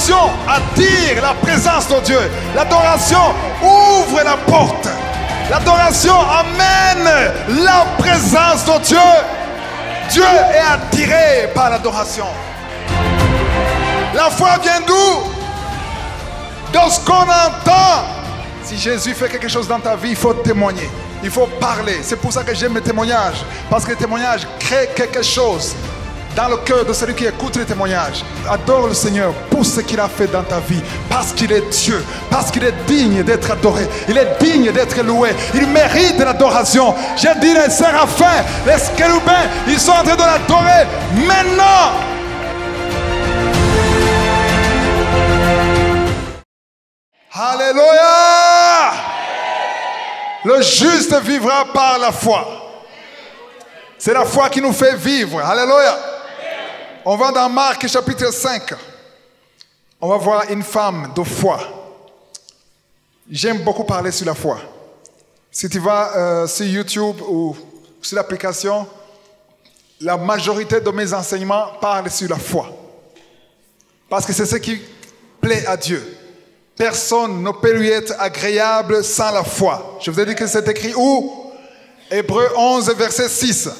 L'adoration attire la présence de Dieu. L'adoration ouvre la porte. L'adoration amène la présence de Dieu. Dieu est attiré par l'adoration. La foi vient d'où? De ce qu'on entend. Si Jésus fait quelque chose dans ta vie, il faut témoigner. Il faut parler. C'est pour ça que j'aime les témoignages. Parce que les témoignages créent quelque chose dans le cœur de celui qui écoute les témoignages. Adore le Seigneur pour ce qu'il a fait dans ta vie. Parce qu'il est Dieu. Parce qu'il est digne d'être adoré. Il est digne d'être loué. Il mérite l'adoration. J'ai dit les séraphins, les chérubins, ils sont en train de l'adorer maintenant. Alléluia! Le juste vivra par la foi. C'est la foi qui nous fait vivre. Alléluia! On va dans Marc chapitre 5. On va voir une femme de foi. J'aime beaucoup parler sur la foi. Si tu vas sur YouTube ou sur l'application, la majorité de mes enseignements parlent sur la foi. Parce que c'est ce qui plaît à Dieu. Personne ne peut lui être agréable sans la foi. Je vous ai dit que c'est écrit où? Hébreux 11, verset 6.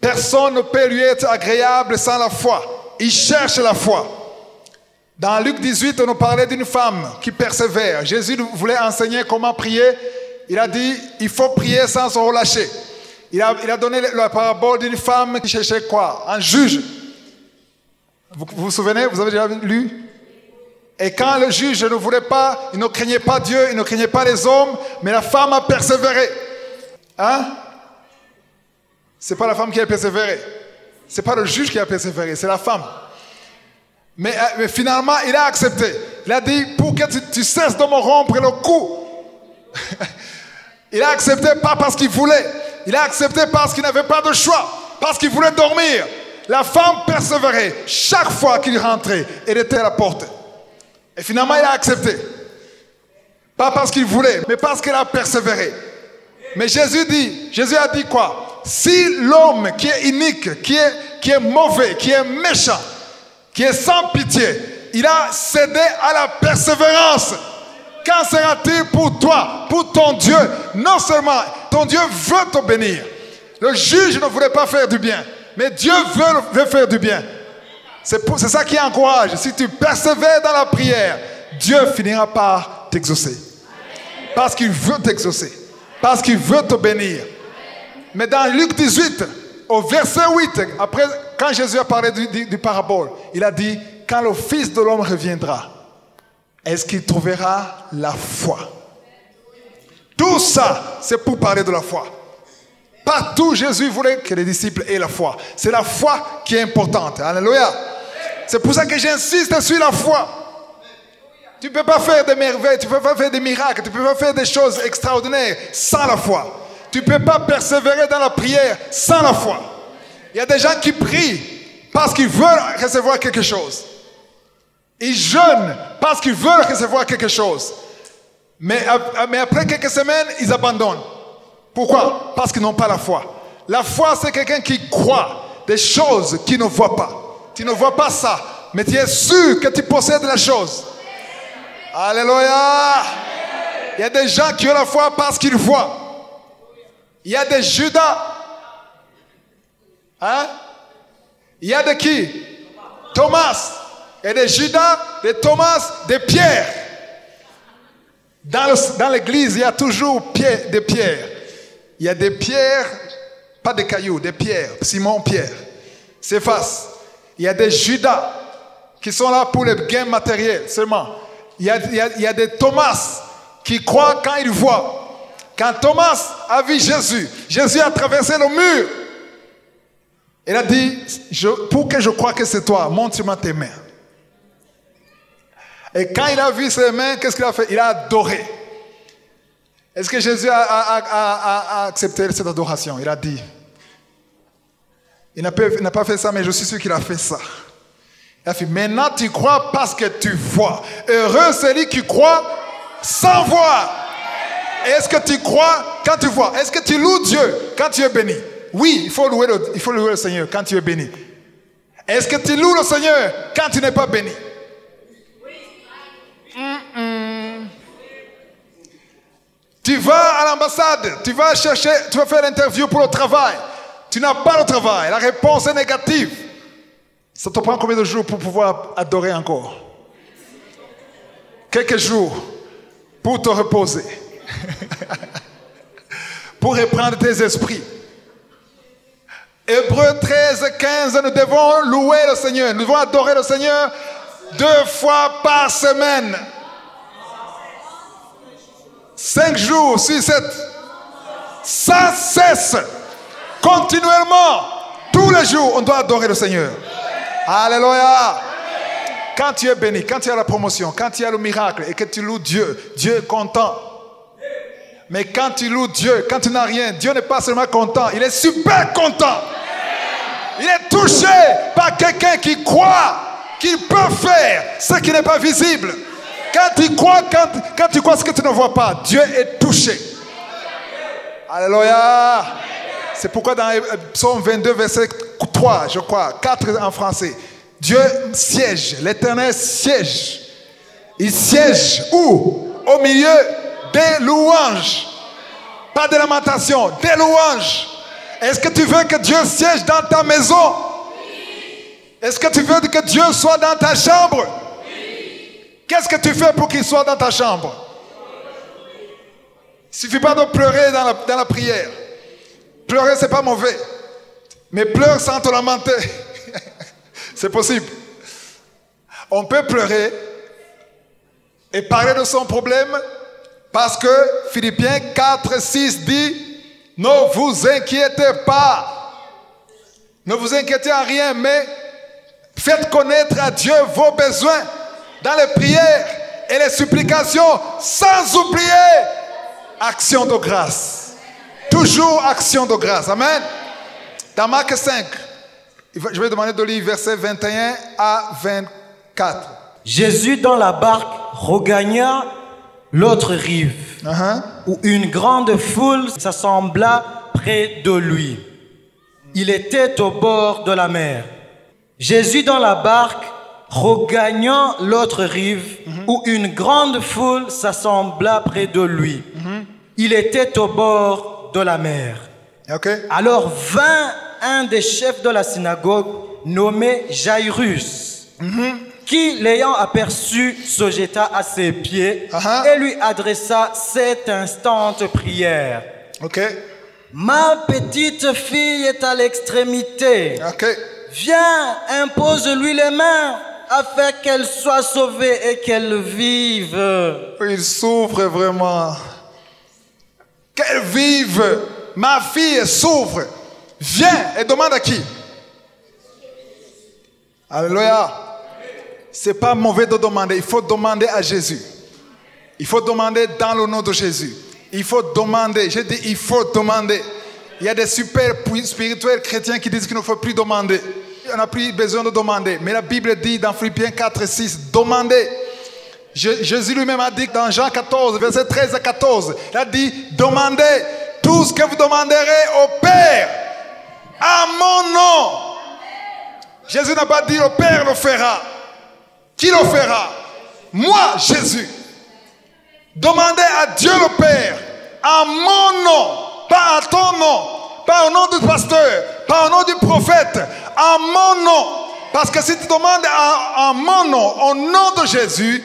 Personne ne peut lui être agréable sans la foi. Il cherche la foi. Dans Luc 18, on nous parlait d'une femme qui persévère. Jésus voulait enseigner comment prier. Il a dit, il faut prier sans se relâcher. Il a donné la parabole d'une femme qui cherchait quoi? Un juge. Vous vous souvenez? Vous avez déjà lu? Et quand le juge ne voulait pas, il ne craignait pas Dieu, il ne craignait pas les hommes, mais la femme a persévéré. Hein? C'est pas la femme qui a persévéré. C'est pas le juge qui a persévéré, c'est la femme. Mais finalement, il a accepté. Il a dit, pour que tu cesses de me rompre le cou. Il a accepté pas parce qu'il voulait. Il a accepté parce qu'il n'avait pas de choix. Parce qu'il voulait dormir. La femme persévérait. Chaque fois qu'il rentrait, elle était à la porte. Et finalement, il a accepté. Pas parce qu'il voulait, mais parce qu'il a persévéré. Mais Jésus a dit quoi? Si l'homme qui est inique, qui est mauvais, qui est méchant, qui est sans pitié, il a cédé à la persévérance, qu'en sera-t-il pour toi, pour ton Dieu? Non seulement ton Dieu veut te bénir. Le juge ne voulait pas faire du bien, mais Dieu veut faire du bien. C'est ça qui encourage. Si tu persévères dans la prière, Dieu finira par t'exaucer. Parce qu'il veut t'exaucer. Parce qu'il veut te bénir. Mais dans Luc 18, au verset 8, après, quand Jésus a parlé du parabole, il a dit, quand le Fils de l'homme reviendra, est-ce qu'il trouvera la foi? Tout ça, c'est pour parler de la foi. Partout, Jésus voulait que les disciples aient la foi. C'est la foi qui est importante. Alléluia. C'est pour ça que j'insiste sur la foi. Tu ne peux pas faire des merveilles, tu ne peux pas faire des miracles, tu ne peux pas faire des choses extraordinaires sans la foi. Tu ne peux pas persévérer dans la prière sans la foi. Il y a des gens qui prient parce qu'ils veulent recevoir quelque chose. Ils jeûnent parce qu'ils veulent recevoir quelque chose. Mais après quelques semaines, ils abandonnent. Pourquoi? Parce qu'ils n'ont pas la foi. La foi, c'est quelqu'un qui croit des choses qu'il ne voit pas. Tu ne vois pas ça, mais tu es sûr que tu possèdes la chose. Alléluia. Il y a des gens qui ont la foi parce qu'ils voient. Il y a des Judas. Hein? Il y a de qui? Thomas. Il y a des Judas, des Thomas, des Pierre. Dans l'église, il y a toujours des pierres. Il y a des pierres, pas des cailloux, des pierres. Simon Pierre. Céphas. Il y a des Judas qui sont là pour les gains matériels seulement. Il y a des Thomas qui croient quand ils voient. Quand Thomas a vu Jésus, Jésus a traversé le mur. Il a dit, pour que je croie que c'est toi, montre-moi tes mains. Et quand il a vu ses mains, qu'est-ce qu'il a fait? Il a adoré. Est-ce que Jésus a accepté cette adoration? Il a dit. Il n'a pas fait ça, mais je suis sûr qu'il a fait ça. Il a fait, maintenant tu crois parce que tu vois. Heureux celui qui croit sans voir. Est-ce que tu crois quand tu vois? Est-ce que tu loues Dieu quand tu es béni? Oui, il faut louer le Seigneur quand tu es béni. Est-ce que tu loues le Seigneur quand tu n'es pas béni? Tu vas à l'ambassade, tu vas faire l'interview pour le travail. Tu n'as pas le travail, la réponse est négative. Ça te prend combien de jours pour pouvoir adorer encore? Quelques jours pour te reposer. Pour reprendre tes esprits. Hébreux 13, 15, nous devons louer le Seigneur. Nous devons adorer le Seigneur 2 fois par semaine. 5 jours sur 7. Sans cesse. Continuellement. Tous les jours, on doit adorer le Seigneur. Alléluia. Quand tu es béni, quand tu as la promotion, quand tu as le miracle et que tu loues Dieu, Dieu est content. Mais quand tu loues Dieu, quand tu n'as rien, Dieu n'est pas seulement content, il est super content. Il est touché par quelqu'un qui croit qu'il peut faire ce qui n'est pas visible. Quand tu crois, quand tu crois ce que tu ne vois pas, Dieu est touché. Alléluia. C'est pourquoi dans Psaume 22, verset 3, je crois, 4 en français, Dieu siège, l'Éternel siège. Il siège où? Au milieu des louanges. Pas de lamentation, des louanges. Est-ce que tu veux que Dieu siège dans ta maison? Est-ce que tu veux que Dieu soit dans ta chambre? Qu'est-ce que tu fais pour qu'il soit dans ta chambre? Il ne suffit pas de pleurer dans la prière. Pleurer, ce n'est pas mauvais. Mais pleure sans te lamenter. C'est possible. On peut pleurer et parler de son problème parce que Philippiens 4, 6 dit « Ne vous inquiétez pas. Ne vous inquiétez en rien, mais faites connaître à Dieu vos besoins dans les prières et les supplications, sans oublier action de grâce. » Toujours action de grâce. Amen. Dans Marc 5, je vais demander de lire versets 21 à 24. Jésus dans la barque regagna l'autre rive, où une grande foule s'assembla près de lui. Il était au bord de la mer. Jésus dans la barque regagnant l'autre rive, où une grande foule s'assembla près de lui. Il était au bord de la mer. Okay. Alors vint un des chefs de la synagogue nommé Jairus, qui, l'ayant aperçu, se jeta à ses pieds et lui adressa cette instante prière. Okay. Ma petite fille est à l'extrémité. Okay. Viens, impose-lui les mains afin qu'elle soit sauvée et qu'elle vive. Il souffre vraiment. Qu'elle vive. Ma fille souffre. Viens et demande à qui? Alléluia. C'est pas mauvais de demander. Il faut demander à Jésus. Il faut demander dans le nom de Jésus. Il faut demander. Je dis il faut demander. Il y a des super spirituels chrétiens qui disent qu'il ne faut plus demander. On n'a plus besoin de demander. Mais la Bible dit dans Philippiens 4 et 6, demandez. Jésus lui-même a dit dans Jean 14, verset 13 à 14, il a dit, demandez tout ce que vous demanderez au Père à mon nom. Jésus n'a pas dit le Père le fera. Qui le fera? Moi, Jésus. Demandez à Dieu le Père à mon nom, pas à ton nom, pas au nom du pasteur, pas au nom du prophète, à mon nom. Parce que si tu demandes à mon nom, au nom de Jésus,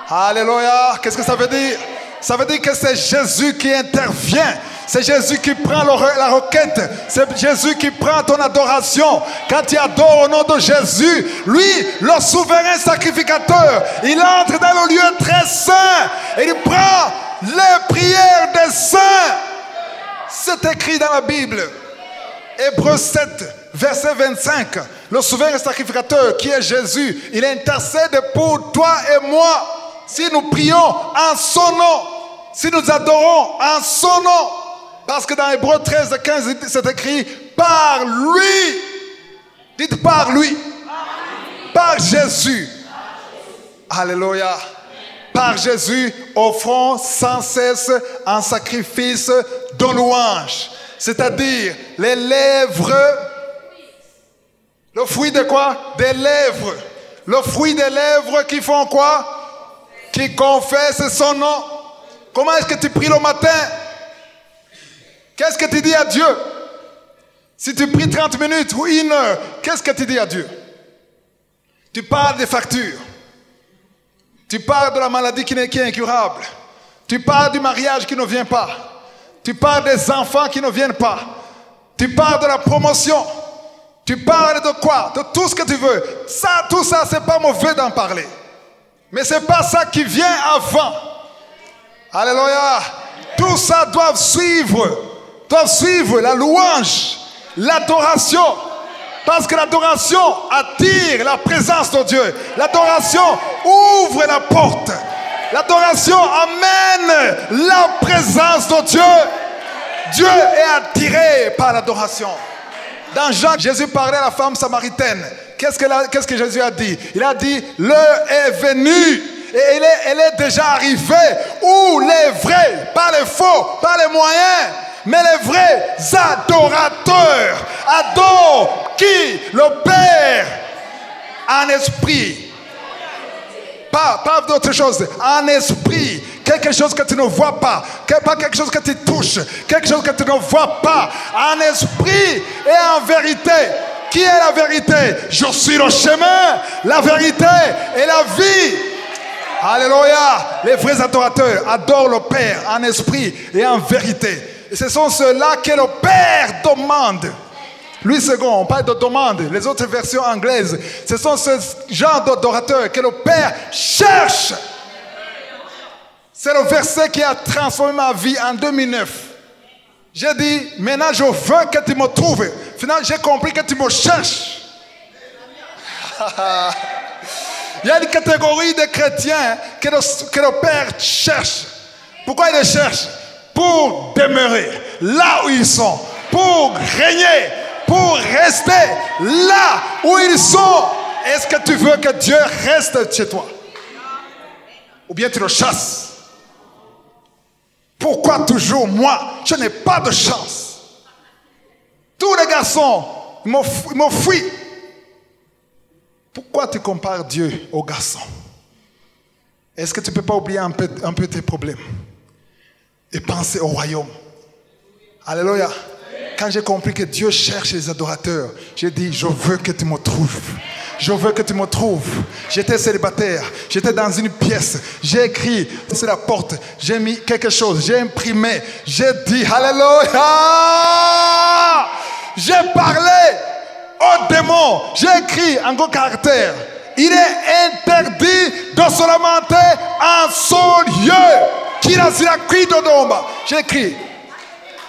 alléluia, qu'est-ce que ça veut dire? Ça veut dire que c'est Jésus qui intervient. C'est Jésus qui prend la requête. C'est Jésus qui prend ton adoration. Quand tu adores au nom de Jésus, lui, le souverain sacrificateur, il entre dans le lieu très saint et il prend les prières des saints. C'est écrit dans la Bible. Hébreux 7, verset 25. Le souverain sacrificateur qui est Jésus, il intercède pour toi et moi. Si nous prions en son nom, si nous adorons en son nom, parce que dans Hébreux 13, 15, c'est écrit par lui. Dites par lui. Par Jésus. Alléluia. Par Jésus, offrons sans cesse un sacrifice de louange. C'est-à-dire les lèvres. Le fruit de quoi? Des lèvres. Le fruit des lèvres qui font quoi? Qui confesse son nom. Comment est-ce que tu pries le matin? Qu'est-ce que tu dis à Dieu? Si tu pries 30 minutes ou 1 heure, qu'est-ce que tu dis à Dieu? Tu parles des factures. Tu parles de la maladie qui est incurable. Tu parles du mariage qui ne vient pas. Tu parles des enfants qui ne viennent pas. Tu parles de la promotion. Tu parles de quoi? De tout ce que tu veux. Ça, tout ça, c'est pas mauvais d'en parler. Mais c'est pas ça qui vient avant. Alléluia. Tout ça doit suivre la louange, l'adoration. Parce que l'adoration attire la présence de Dieu. L'adoration ouvre la porte. L'adoration amène la présence de Dieu. Dieu est attiré par l'adoration. Dans Jean, Jésus parlait à la femme samaritaine. Qu'est-ce que Jésus a dit? Il a dit, l'heure est venue. Et elle est déjà arrivée où les vrais, pas les faux, pas les moyens, mais les vrais adorateurs adorent qui? Le Père en esprit. Pas d'autre chose, en esprit. Quelque chose que tu ne vois pas, pas quelque chose que tu touches, quelque chose que tu ne vois pas. En esprit et en vérité. Qui est la vérité? Je suis le chemin, la vérité et la vie. Alléluia. Les vrais adorateurs adorent le Père en esprit et en vérité. Et ce sont ceux-là que le Père demande. Louis II, on parle de demande. Les autres versions anglaises, ce sont ce genre d'adorateurs que le Père cherche. C'est le verset qui a transformé ma vie en 2009. J'ai dit, maintenant je veux que tu me trouves. Finalement, j'ai compris que tu me cherches. Il y a une catégorie de chrétiens que le Père cherche. Pourquoi il les cherche? Pour demeurer là où ils sont, pour régner, pour rester là où ils sont. Est-ce que tu veux que Dieu reste chez toi? Ou bien tu le chasses? Pourquoi toujours moi? Je n'ai pas de chance. Tous les garçons me fuient. Pourquoi tu compares Dieu aux garçons? Est-ce que tu ne peux pas oublier un peu tes problèmes et penser au royaume? Alléluia. Quand j'ai compris que Dieu cherche les adorateurs, j'ai dit, je veux que tu me trouves. Je veux que tu me trouves. J'étais célibataire, j'étais dans une pièce, j'ai écrit sur la porte, j'ai mis quelque chose, j'ai imprimé, j'ai dit, alléluia. J'ai parlé au démon, j'ai écrit en gros caractère, il est interdit de se lamenter en son lieu. J'ai écrit,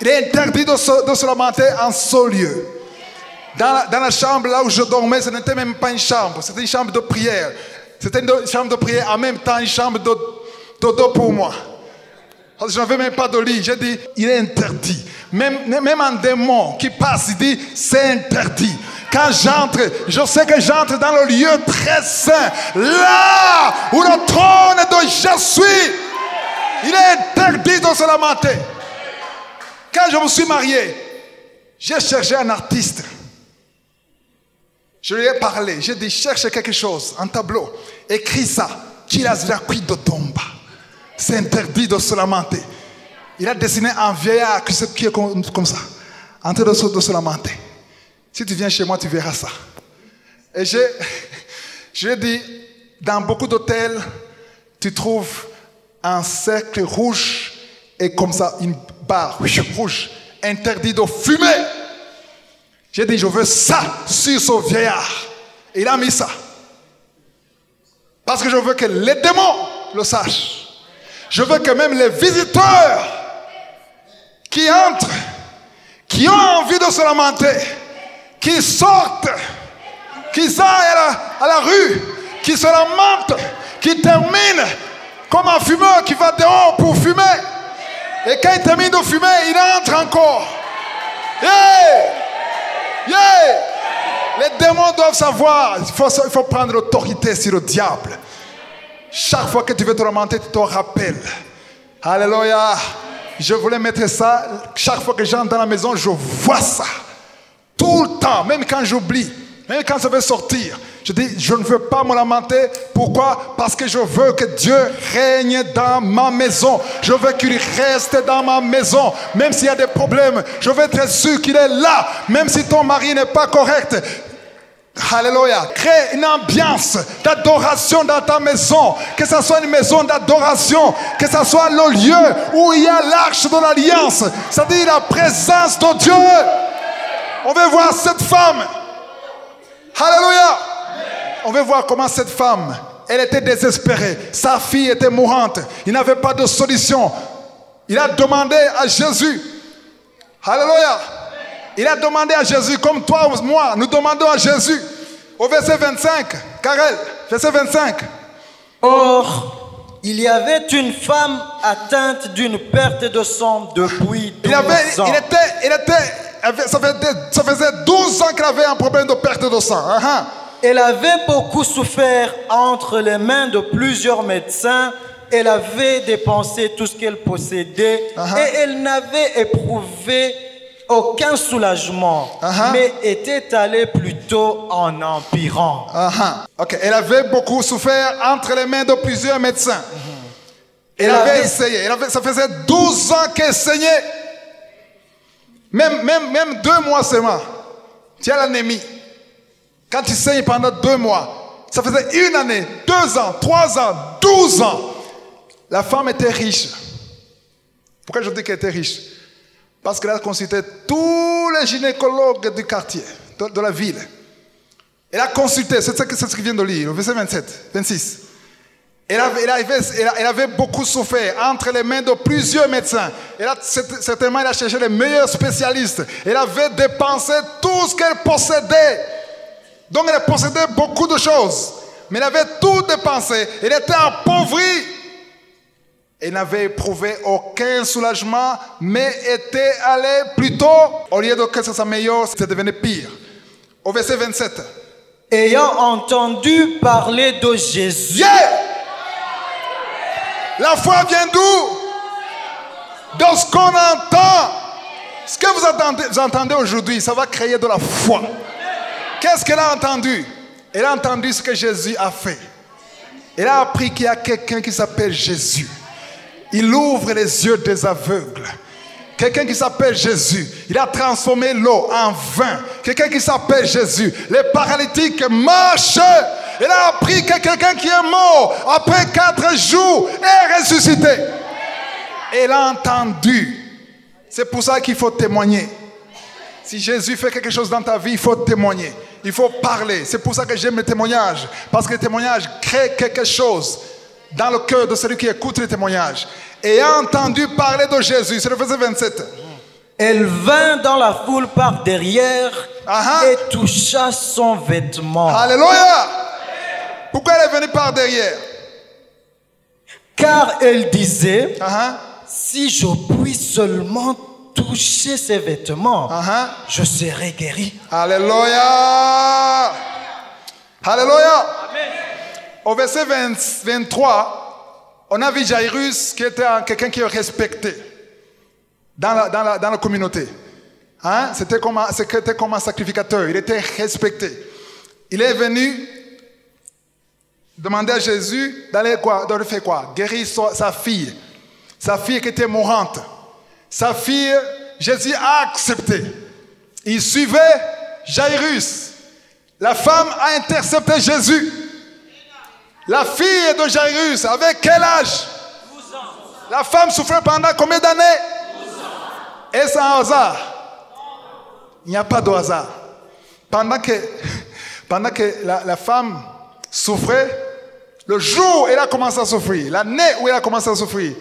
il est interdit de se lamenter en son lieu. Dans la chambre là où je dormais, ce n'était même pas une chambre, c'était une chambre de prière. C'était une chambre de prière, en même temps une chambre de dodo pour moi. Je n'avais même pas de lit. J'ai dit, il est interdit. Même un démon qui passe, il dit, c'est interdit. Quand j'entre, je sais que j'entre dans le lieu très saint, là où le trône de je suis. Il est interdit de se lamenter. Quand je me suis marié, j'ai cherché un artiste. Je lui ai parlé, j'ai dit, cherche quelque chose, un tableau, écris ça, c'est interdit de se lamenter. Il a dessiné un vieillard qui est comme ça, en train de se lamenter. Si tu viens chez moi, tu verras ça. Et j'ai dit, dans beaucoup d'hôtels, tu trouves un cercle rouge et comme ça, une barre rouge, interdit de fumer. J'ai dit, je veux ça sur ce vieillard. Et il a mis ça. Parce que je veux que les démons le sachent. Je veux que même les visiteurs qui entrent, qui ont envie de se lamenter, qui sortent, qui aillent à la rue, qui se lamentent, qui terminent comme un fumeur qui va dehors pour fumer. Et quand il termine de fumer, il entre encore. Yeah! Yeah! Les démons doivent savoir, il faut prendre l'autorité sur le diable. Chaque fois que tu veux te lamenter, tu te rappelles. Alléluia. Je voulais mettre ça, chaque fois que j'entre dans la maison, je vois ça. Tout le temps, même quand j'oublie, même quand ça veut sortir. Je dis, je ne veux pas me lamenter. Pourquoi? Parce que je veux que Dieu règne dans ma maison. Je veux qu'il reste dans ma maison. Même s'il y a des problèmes, je veux être sûr qu'il est là. Même si ton mari n'est pas correct. Alléluia. Crée une ambiance d'adoration dans ta maison. Que ce soit une maison d'adoration. Que ce soit le lieu où il y a l'arche de l'alliance. C'est-à-dire la présence de Dieu. On veut voir cette femme. Alléluia. On veut voir comment cette femme, elle était désespérée. Sa fille était mourante. Il n'avait pas de solution. Il a demandé à Jésus. Alléluia. Il a demandé à Jésus, comme toi ou moi, nous demandons à Jésus. Au verset 25, Karel, verset 25. Or, il y avait une femme atteinte d'une perte de sang depuis 12 ans. Ça faisait 12 ans qu'elle avait un problème de perte de sang. Elle avait beaucoup souffert entre les mains de plusieurs médecins. Elle avait dépensé tout ce qu'elle possédait et elle n'avait éprouvé aucun soulagement, mais était allée plutôt en empirant. Okay. Elle avait beaucoup souffert entre les mains de plusieurs médecins. Elle avait essayé. Ça faisait 12 ans qu'elle saignait. Même 2 mois seulement. Tu as l'anémie. Quand tu saignes pendant 2 mois, ça faisait 1 année, 2 ans, 3 ans, 12 ans. La femme était riche. Pourquoi je dis qu'elle était riche? Parce qu'elle a consulté tous les gynécologues du quartier, de la ville. Elle a consulté, c'est ce qu'il vient de lire, au verset 27, 26. Elle avait beaucoup souffert entre les mains de plusieurs médecins. Certainement, elle a cherché les meilleurs spécialistes. Elle avait dépensé tout ce qu'elle possédait. Donc, elle possédait beaucoup de choses. Mais elle avait tout dépensé. Elle était appauvrie. Elle n'avait éprouvé aucun soulagement, mais était allée plutôt, au lieu de que ça s'améliore, c'est devenu pire. Au verset 27. Ayant entendu parler de Jésus. Yeah! La foi vient d'où? De ce qu'on entend. Ce que vous entendez aujourd'hui, ça va créer de la foi. Qu'est-ce qu'elle a entendu? Elle a entendu ce que Jésus a fait. Elle a appris qu'il y a quelqu'un qui s'appelle Jésus. Il ouvre les yeux des aveugles. Quelqu'un qui s'appelle Jésus. Il a transformé l'eau en vin. Quelqu'un qui s'appelle Jésus. Les paralytiques marchent. Il a appris que quelqu'un qui est mort après 4 jours est ressuscité. Elle a entendu. C'est pour ça qu'il faut témoigner. Si Jésus fait quelque chose dans ta vie, il faut témoigner. Il faut parler. C'est pour ça que j'aime le témoignage. Parce que le témoignage crée quelque chose dans le cœur de celui qui écoute les témoignages. Et a entendu parler de Jésus. C'est le verset 27. Elle vint dans la foule par derrière et toucha son vêtement. Alléluia. Pourquoi elle est venue par derrière? Car elle disait, si je puis seulement toucher ses vêtements, je serai guéri. Alléluia. Alléluia. Au verset 23, on a vu Jairus qui était quelqu'un qui est respecté dans la communauté. C'était comme un sacrificateur. Il était respecté. Il est venu demander à Jésus d'aller faire quoi? Guérir sa fille. Sa fille qui était mourante. Sa fille, Jésus a accepté. Il suivait Jairus. La femme a intercepté Jésus. La fille de Jairus, avec quel âge? 12 ans. La femme souffrait pendant combien d'années? 12 ans. Est-ce un hasard? Il n'y a pas de hasard. Pendant que la femme souffrait, le jour où elle a commencé à souffrir, l'année où elle a commencé à souffrir,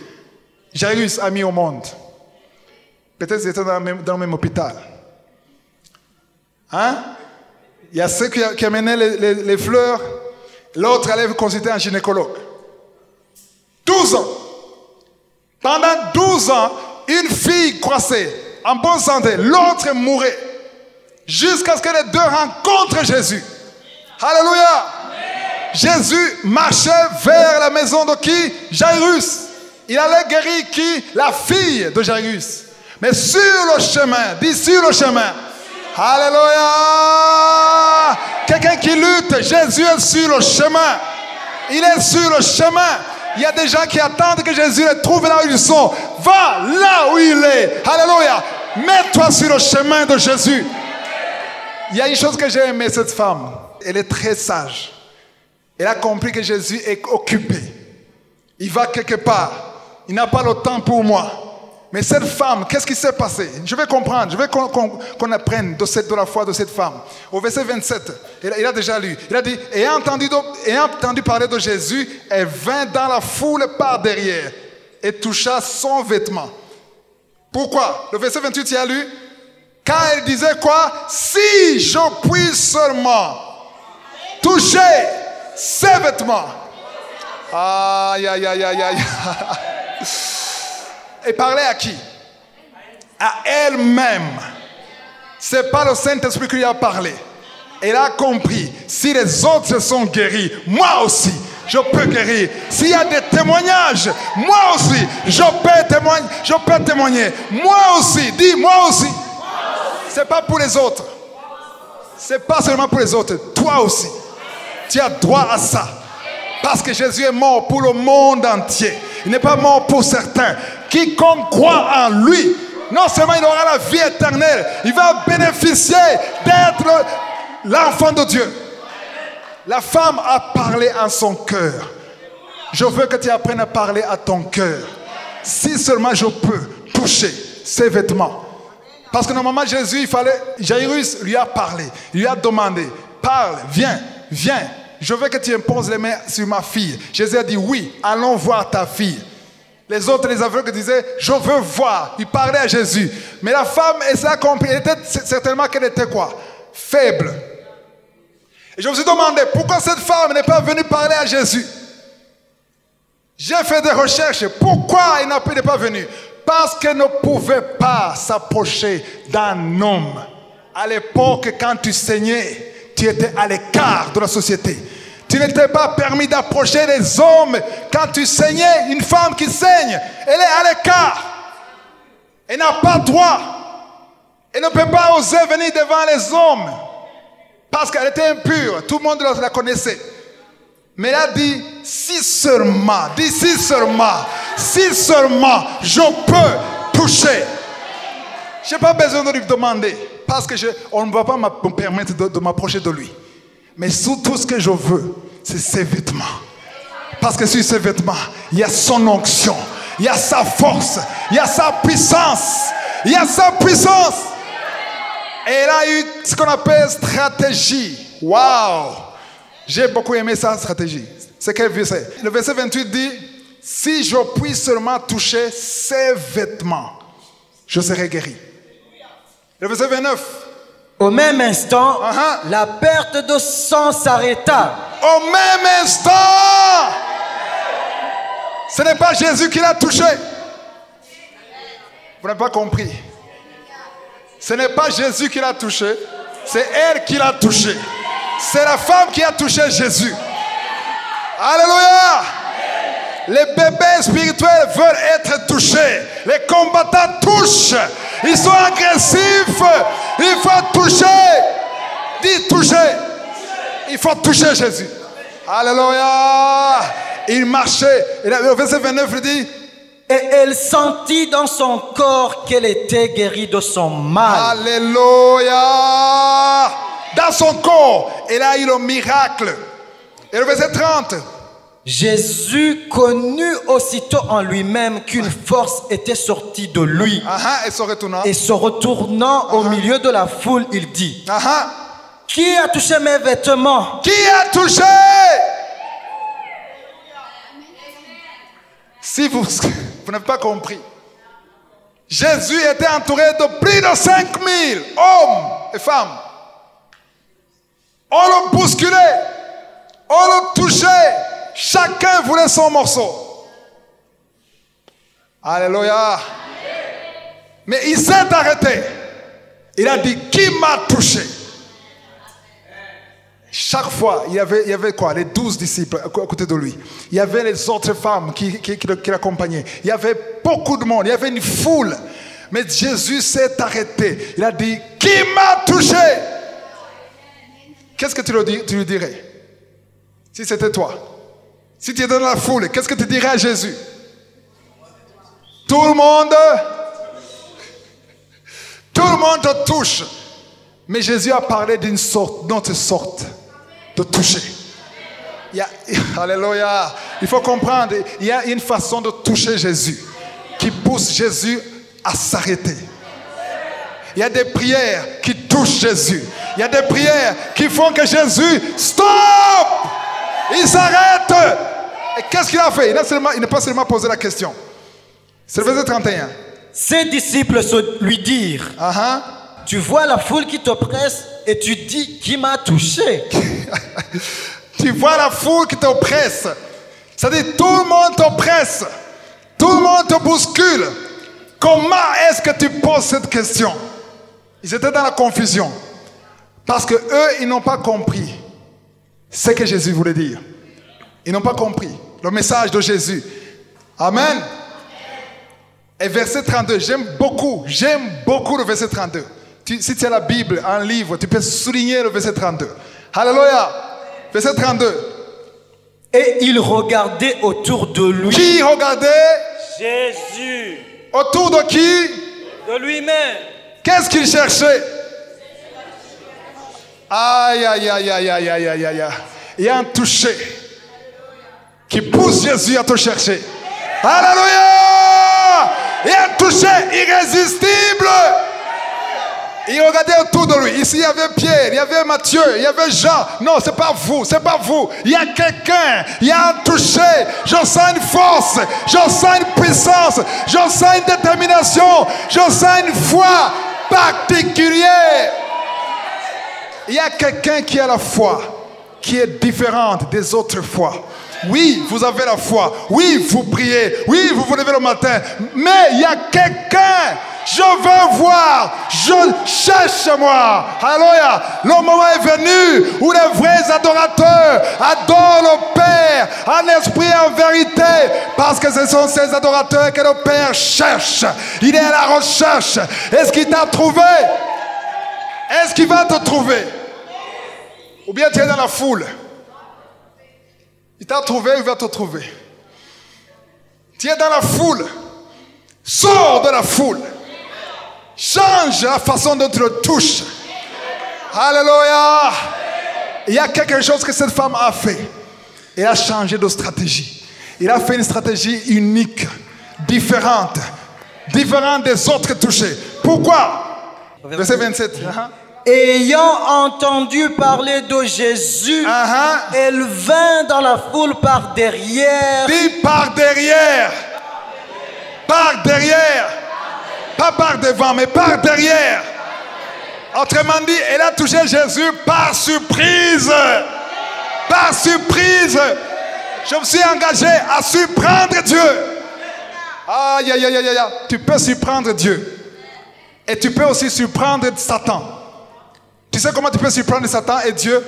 Jairus a mis au monde. Peut-être qu'ils étaient dans le même hôpital. Il y a ceux qui amenaient les fleurs. L'autre allait consulter un gynécologue. 12 ans. Pendant 12 ans, une fille croissait en bonne santé. L'autre mourait. Jusqu'à ce que les deux rencontrent Jésus. Alléluia. Jésus marchait vers la maison de qui? Jairus. Il allait guérir qui? La fille de Jairus. Mais sur le chemin, dis sur le chemin. Alléluia. Quelqu'un qui lutte minutes, Jésus est sur le chemin. Il est sur le chemin. Il y a des gens qui attendent que Jésus les trouve là où ils sont. Va là où il est. Alléluia. Mets-toi sur le chemin de Jésus. Il y a une chose que j'ai aimé, cette femme. Elle est très sage. Elle a compris que Jésus est occupé. Il va quelque part. Il n'a pas le temps pour moi. Mais cette femme, qu'est-ce qui s'est passé? Je vais comprendre. Je veux qu'on apprenne de la foi de cette femme. Au verset 27, il a déjà lu. Il a dit, ayant entendu parler de Jésus, elle vint dans la foule par derrière et toucha son vêtement. Pourquoi? Le verset 28, il a lu. Car elle disait quoi? Si je puis seulement toucher ses vêtements. Aïe, aïe, aïe, aïe, aïe. Et parlait à qui? À elle-même. C'est pas le Saint-Esprit qui lui a parlé. Elle a compris. Si les autres sont guéris, moi aussi, je peux guérir. S'il y a des témoignages, moi aussi, je peux témoigner. Moi aussi, dis moi aussi. C'est pas pour les autres. C'est pas seulement pour les autres. Toi aussi. Tu as droit à ça. Parce que Jésus est mort pour le monde entier. Il n'est pas mort pour certains. Quiconque croit en lui, non seulement il aura la vie éternelle, il va bénéficier d'être l'enfant de Dieu. La femme a parlé en son cœur. Je veux que tu apprennes à parler à ton cœur. Si seulement je peux toucher ses vêtements. Parce que normalement Jésus, Jairus lui a parlé, lui a demandé, parle, viens, viens. Je veux que tu imposes les mains sur ma fille. Jésus a dit oui, allons voir ta fille. Les autres, les aveugles disaient, je veux voir. Ils parlaient à Jésus. Mais la femme, elle s'est compris. Elle était certainement qu'elle était quoi? Faible. Et je me suis demandé, pourquoi cette femme n'est pas venue parler à Jésus? J'ai fait des recherches. Pourquoi elle n'est pas venue? Parce qu'elle ne pouvait pas s'approcher d'un homme. À l'époque, quand tu saignais, tu étais à l'écart de la société. Tu n'étais pas permis d'approcher les hommes. Quand tu saignais, une femme qui saigne, elle est à l'écart. Elle n'a pas droit. Elle ne peut pas oser venir devant les hommes. Parce qu'elle était impure. Tout le monde la connaissait. Mais elle a dit, si seulement, je peux toucher. Je n'ai pas besoin de lui demander. Parce qu'on ne va pas me permettre de m'approcher de lui. Mais surtout ce que je veux, c'est ses vêtements. Parce que sur ses vêtements, il y a son onction. Il y a sa force. Il y a sa puissance. Il y a sa puissance. Et elle a eu ce qu'on appelle stratégie. Waouh! J'ai beaucoup aimé sa stratégie. C'est quel verset? Le verset 28 dit, si je puis seulement toucher ses vêtements, je serai guéri. Le verset 29. Au même instant, la perte de sang s'arrêta. Au même instant, ce n'est pas Jésus qui l'a touché. Vous n'avez pas compris. Ce n'est pas Jésus qui l'a touché, c'est elle qui l'a touché. C'est la femme qui a touché Jésus. Alléluia. Les bébés spirituels veulent être touchés. Les combattants touchent. Ils sont agressifs. Il faut toucher. Dis toucher. Il faut toucher Jésus. Alléluia. Il marchait. Et le verset 29 il dit, et elle sentit dans son corps qu'elle était guérie de son mal. Alléluia. Dans son corps, elle a eu le miracle. Et le verset 30. Jésus connut aussitôt en lui-même qu'une force était sortie de lui. Et se retournant au milieu de la foule, il dit, qui a touché mes vêtements? Qui a touché? Si vous n'avez pas compris, Jésus était entouré de plus de 5000 hommes et femmes. On le bousculait, on le touchait. Chacun voulait son morceau. Alléluia. Mais il s'est arrêté. Il a dit, qui m'a touché? Chaque fois, il y avait quoi? Les 12 disciples à côté de lui. Il y avait les autres femmes qui l'accompagnaient. Il y avait beaucoup de monde. Il y avait une foule. Mais Jésus s'est arrêté. Il a dit, qui m'a touché? qu'est-ce que tu lui dirais? Si c'était toi. Si tu étais dans la foule, qu'est-ce que tu dirais à Jésus? Tout le monde te touche. Mais Jésus a parlé d'une autre sorte de toucher. Alléluia. Il faut comprendre, il y a une façon de toucher Jésus qui pousse Jésus à s'arrêter. Il y a des prières qui touchent Jésus. Il y a des prières qui font que Jésus stop. Il s'arrête. Et qu'est-ce qu'il a fait? Il n'a pas seulement posé la question. C'est le verset 31. Ses disciples lui dirent, tu vois la foule qui t'oppresse et tu dis, qui m'a touché? Tu vois la foule qui t'oppresse. C'est-à-dire, tout le monde t'oppresse. Tout le monde te bouscule. Comment est-ce que tu poses cette question? Ils étaient dans la confusion. Parce que eux, ils n'ont pas compris ce que Jésus voulait dire. Ils n'ont pas compris le message de Jésus. Amen. Et verset 32, j'aime beaucoup le verset 32. Si tu as la Bible, un livre, tu peux souligner le verset 32. Alléluia. Verset 32. Et il regardait autour de lui. Qui regardait? Jésus. Autour de qui? De lui-même. Qu'est-ce qu'il cherchait? Aïe, aïe, aïe, aïe, aïe, aïe, aïe, aïe. Il y a un toucher qui pousse Jésus à te chercher. Alléluia! Il y a un toucher irrésistible. Il regardait autour de lui. Ici, il y avait Pierre, il y avait Matthieu, il y avait Jean. Non, c'est pas vous, c'est pas vous. Il y a quelqu'un, il y a un toucher. Je sens une force, je sens une puissance, je sens une détermination, je sens une foi particulière. Il y a quelqu'un qui a la foi, qui est différente des autres fois. Oui, vous avez la foi. Oui, vous priez. Oui, vous vous levez le matin. Mais il y a quelqu'un. Je veux voir. Je cherche moi. Alléluia. Le moment est venu où les vrais adorateurs adorent le Père en esprit et en vérité. Parce que ce sont ces adorateurs que le Père cherche. Il est à la recherche. Est-ce qu'il t'a trouvé? Est-ce qu'il va te trouver? Ou bien tu es dans la foule? Il t'a trouvé, il va te trouver. Tu es dans la foule. Sors de la foule. Change la façon dont tu le touches. Alléluia. Il y a quelque chose que cette femme a fait. Elle a changé de stratégie. Il a fait une stratégie unique, différente des autres touchés. Pourquoi? Verset 27. Ayant entendu parler de Jésus, elle vint dans la foule par derrière. Dis par derrière. Par derrière. Pas par devant, mais par derrière. Autrement dit, elle a touché Jésus par surprise. Par surprise. Je me suis engagé à surprendre Dieu. Aïe, aïe, aïe, aïe, aïe. Tu peux surprendre Dieu. Et tu peux aussi surprendre Satan. Tu sais comment tu peux surprendre Satan et Dieu?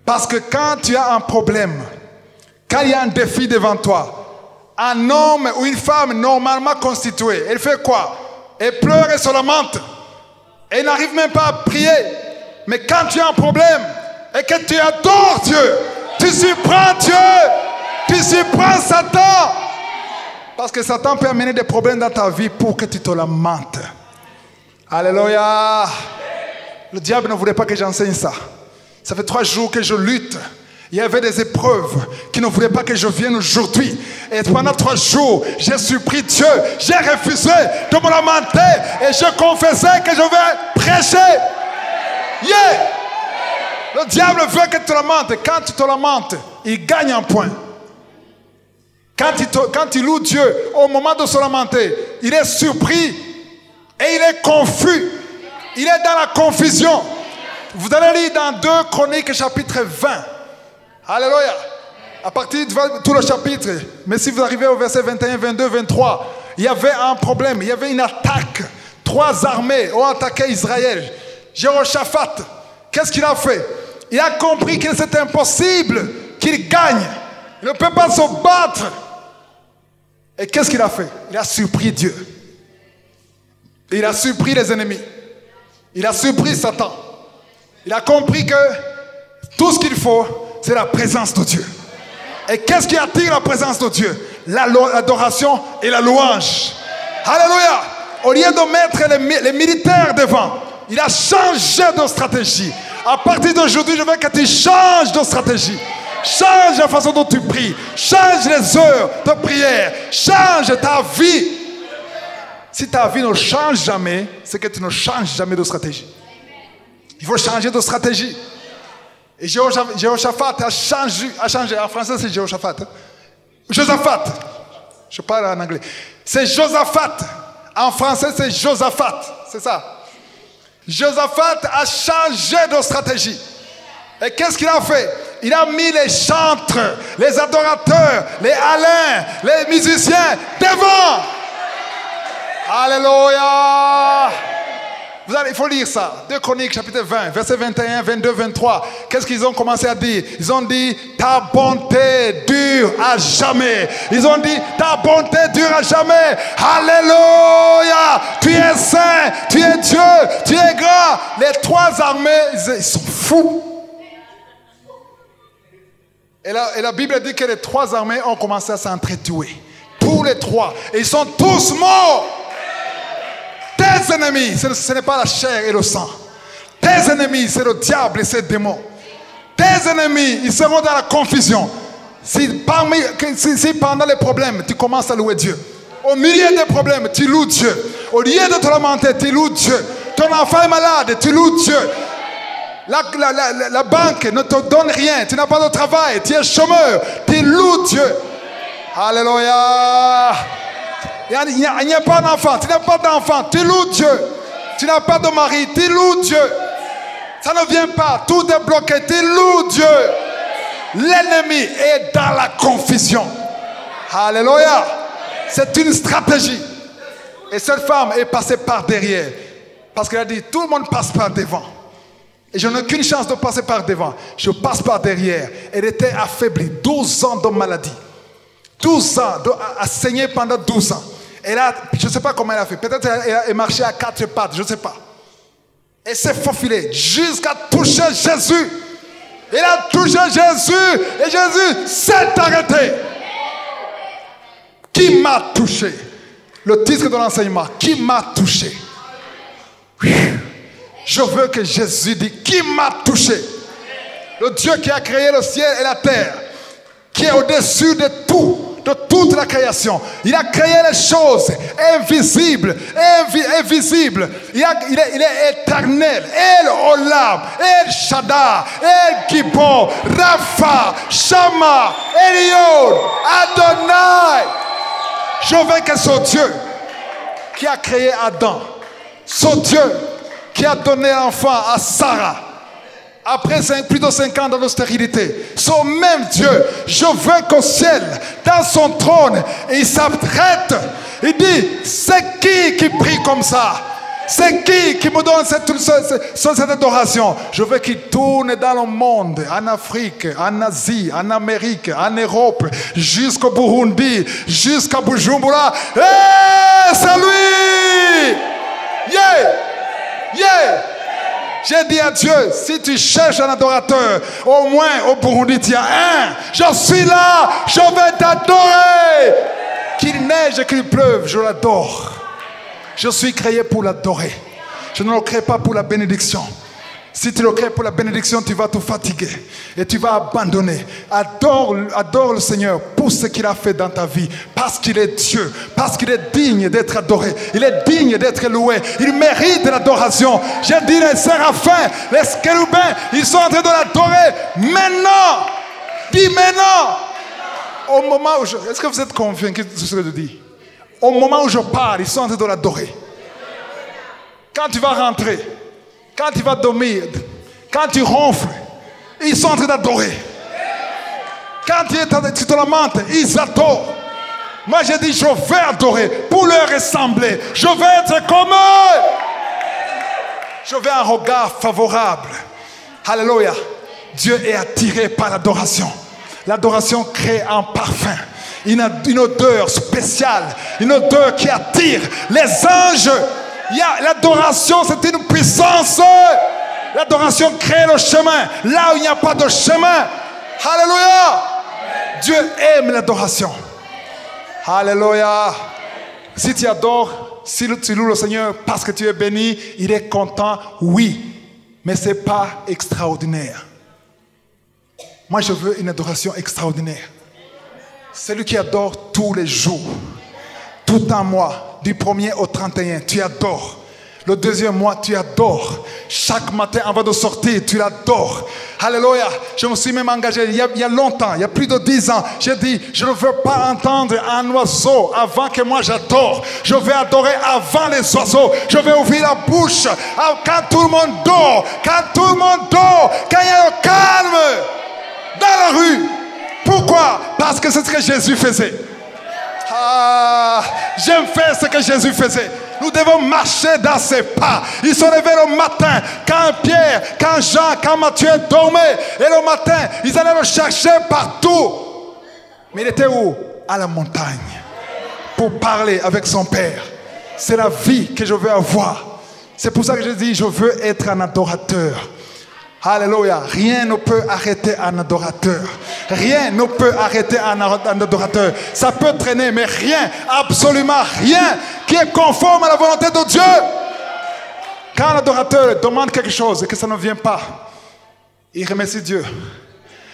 Parce que quand tu as un problème, quand il y a un défi devant toi, un homme ou une femme normalement constituée, elle fait quoi? Elle pleure et se lamente. Elle n'arrive même pas à prier. Mais quand tu as un problème et que tu adores Dieu, tu surprends Dieu, tu surprends Satan. Parce que Satan peut amener des problèmes dans ta vie pour que tu te lamentes. Alléluia. Le diable ne voulait pas que j'enseigne ça. Ça fait 3 jours que je lutte. Il y avait des épreuves qui ne voulaient pas que je vienne aujourd'hui. Et pendant 3 jours, j'ai surpris Dieu. J'ai refusé de me lamenter. Et je confessais que je vais prêcher. Yeah! Le diable veut que tu te lamentes. Quand tu te lamentes, il gagne un point. Quand il loue Dieu, au moment de se lamenter, il est surpris. Et il est confus. Il est dans la confusion. Vous allez lire dans 2 Chroniques chapitre 20. Alléluia. À partir de tout le chapitre. Mais si vous arrivez au verset 21, 22, 23, il y avait un problème. Il y avait une attaque. 3 armées ont attaqué Israël. Jéhoshaphat, qu'est-ce qu'il a fait? Il a compris que c'est impossible qu'il gagne. Il ne peut pas se battre. Et qu'est-ce qu'il a fait? Il a surpris Dieu. Il a surpris les ennemis. Il a surpris Satan. Il a compris que tout ce qu'il faut, c'est la présence de Dieu. Et qu'est-ce qui attire la présence de Dieu? L'adoration et la louange. Alléluia. Au lieu de mettre les militaires devant, il a changé de stratégie. À partir d'aujourd'hui, je veux que tu changes de stratégie. Change la façon dont tu pries. Change les heures de prière. Change ta vie. Si ta vie ne change jamais, c'est que tu ne changes jamais de stratégie. Il faut changer de stratégie. Et Jéhoshaphat a changé. En français, c'est Jéhoshaphat. Josaphat. Je parle en anglais. C'est Josaphat. En français, c'est Josaphat. C'est ça. Josaphat a changé de stratégie. Et qu'est-ce qu'il a fait? Il a mis les chantres, les adorateurs, les Alains, les musiciens devant. Alléluia. Il faut lire ça. 2 Chroniques chapitre 20, versets 21, 22, 23. Qu'est-ce qu'ils ont commencé à dire? Ils ont dit, ta bonté dure à jamais. Ils ont dit, ta bonté dure à jamais. Alléluia. Tu es saint, tu es Dieu, tu es grand. Les trois armées, ils sont fous. Et la Bible dit que les trois armées ont commencé à s'entretuer. Tous les trois. Et ils sont tous morts. Tes ennemis, ce n'est pas la chair et le sang. Tes ennemis, c'est le diable et ses démons. Tes ennemis, ils seront dans la confusion. Si pendant les problèmes, tu commences à louer Dieu. Au milieu des problèmes, tu loues Dieu. Au lieu de te lamenter, tu loues Dieu. Ton enfant est malade, tu loues Dieu. La banque ne te donne rien. Tu n'as pas de travail, tu es chômeur. Tu loues Dieu. Alléluia. Il n'y a pas d'enfant, tu n'as pas d'enfant, tu loues Dieu. Tu n'as pas de mari, tu loues Dieu. Ça ne vient pas, tout est bloqué, tu loues Dieu. L'ennemi est dans la confusion. Alléluia. C'est une stratégie. Et cette femme est passée par derrière. Parce qu'elle a dit, tout le monde passe par devant. Et je n'ai aucune chance de passer par devant. Je passe par derrière. Elle était affaiblie, 12 ans de maladie. 12 ans, a saigné pendant 12 ans. Elle a, je ne sais pas comment elle a fait. Peut-être elle a marché à 4 pattes, je ne sais pas. Elle s'est faufilée jusqu'à toucher Jésus. Elle a touché Jésus et Jésus s'est arrêté. Qui m'a touché? Le titre de l'enseignement, qui m'a touché? Je veux que Jésus dise, qui m'a touché? Le Dieu qui a créé le ciel et la terre, qui est au-dessus de tout. De toute la création. Il a créé les choses invisibles, invisibles. Il est éternel. El Olam, El Shaddai, El Gibor, Rapha, Shama, Eliod, Adonai. Je veux que ce Dieu qui a créé Adam, ce Dieu qui a donné l'enfant à Sarah, après plus de 5 ans dans l'austérité, ce même Dieu, je veux qu'au ciel, dans son trône, il s'apprête. Il dit, c'est qui prie comme ça? C'est qui me donne cette adoration? Je veux qu'il tourne dans le monde, en Afrique, en Asie, en Amérique, en Europe, jusqu'au Burundi, jusqu'à Bujumbura. Hey, c'est lui! Yeah! Yeah! J'ai dit à Dieu, si tu cherches un adorateur, au moins au Burundi, il y a un. Je suis là, je vais t'adorer. Qu'il neige et qu'il pleuve, je l'adore. Je suis créé pour l'adorer. Je ne le crée pas pour la bénédiction. Si tu le crées pour la bénédiction, tu vas te fatiguer et tu vas abandonner. Adore le Seigneur pour ce qu'il a fait dans ta vie. Parce qu'il est Dieu, parce qu'il est digne d'être adoré. Il est digne d'être loué. Il mérite l'adoration. J'ai dit les séraphins, les chérubins, ils sont en train de l'adorer maintenant. Dis maintenant. Au moment où est-ce que vous êtes convaincu de ce que je dis? Au moment où je parle, ils sont en train de l'adorer. Quand tu vas rentrer, quand tu vas dormir, quand tu ronfles, ils sont en train d'adorer. Quand tu te lamentes, ils adorent. Moi j'ai dit, je vais adorer pour leur ressembler. Je vais être comme eux. Je veux un regard favorable. Alléluia. Dieu est attiré par l'adoration. L'adoration crée un parfum. Une odeur spéciale. Une odeur qui attire les anges. L'adoration, c'est une puissance. L'adoration crée le chemin. Là où il n'y a pas de chemin. Alléluia. Dieu aime l'adoration. Alléluia. Si tu adores, si tu loues le Seigneur parce que tu es béni, il est content, oui. Mais ce n'est pas extraordinaire. Moi, je veux une adoration extraordinaire. Celui qui adore tous les jours, tout un mois, du 1er au 31, tu adores. Le deuxième mois, tu adores. Chaque matin, avant de sortir, tu l'adores. Alléluia. Je me suis même engagé il y a longtemps, il y a plus de 10 ans. J'ai dit, je ne veux pas entendre un oiseau avant que moi j'adore. Je vais adorer avant les oiseaux. Je vais ouvrir la bouche quand tout le monde dort. Quand tout le monde dort. Quand il y a le calme dans la rue. Pourquoi? Parce que c'est ce que Jésus faisait. J'aime faire ce que Jésus faisait. Nous devons marcher dans ses pas. Ils sont levés le matin, quand Pierre, quand Jean, quand Matthieu dormaient. Et le matin, ils allaient le chercher partout. Mais il était où? À la montagne. Pour parler avec son Père. C'est la vie que je veux avoir. C'est pour ça que je dis, je veux être un adorateur. Alléluia. Rien ne peut arrêter un adorateur. Rien ne peut arrêter un adorateur. Ça peut traîner, mais rien, absolument rien qui est conforme à la volonté de Dieu. Quand un adorateur demande quelque chose et que ça ne vient pas, il remercie Dieu.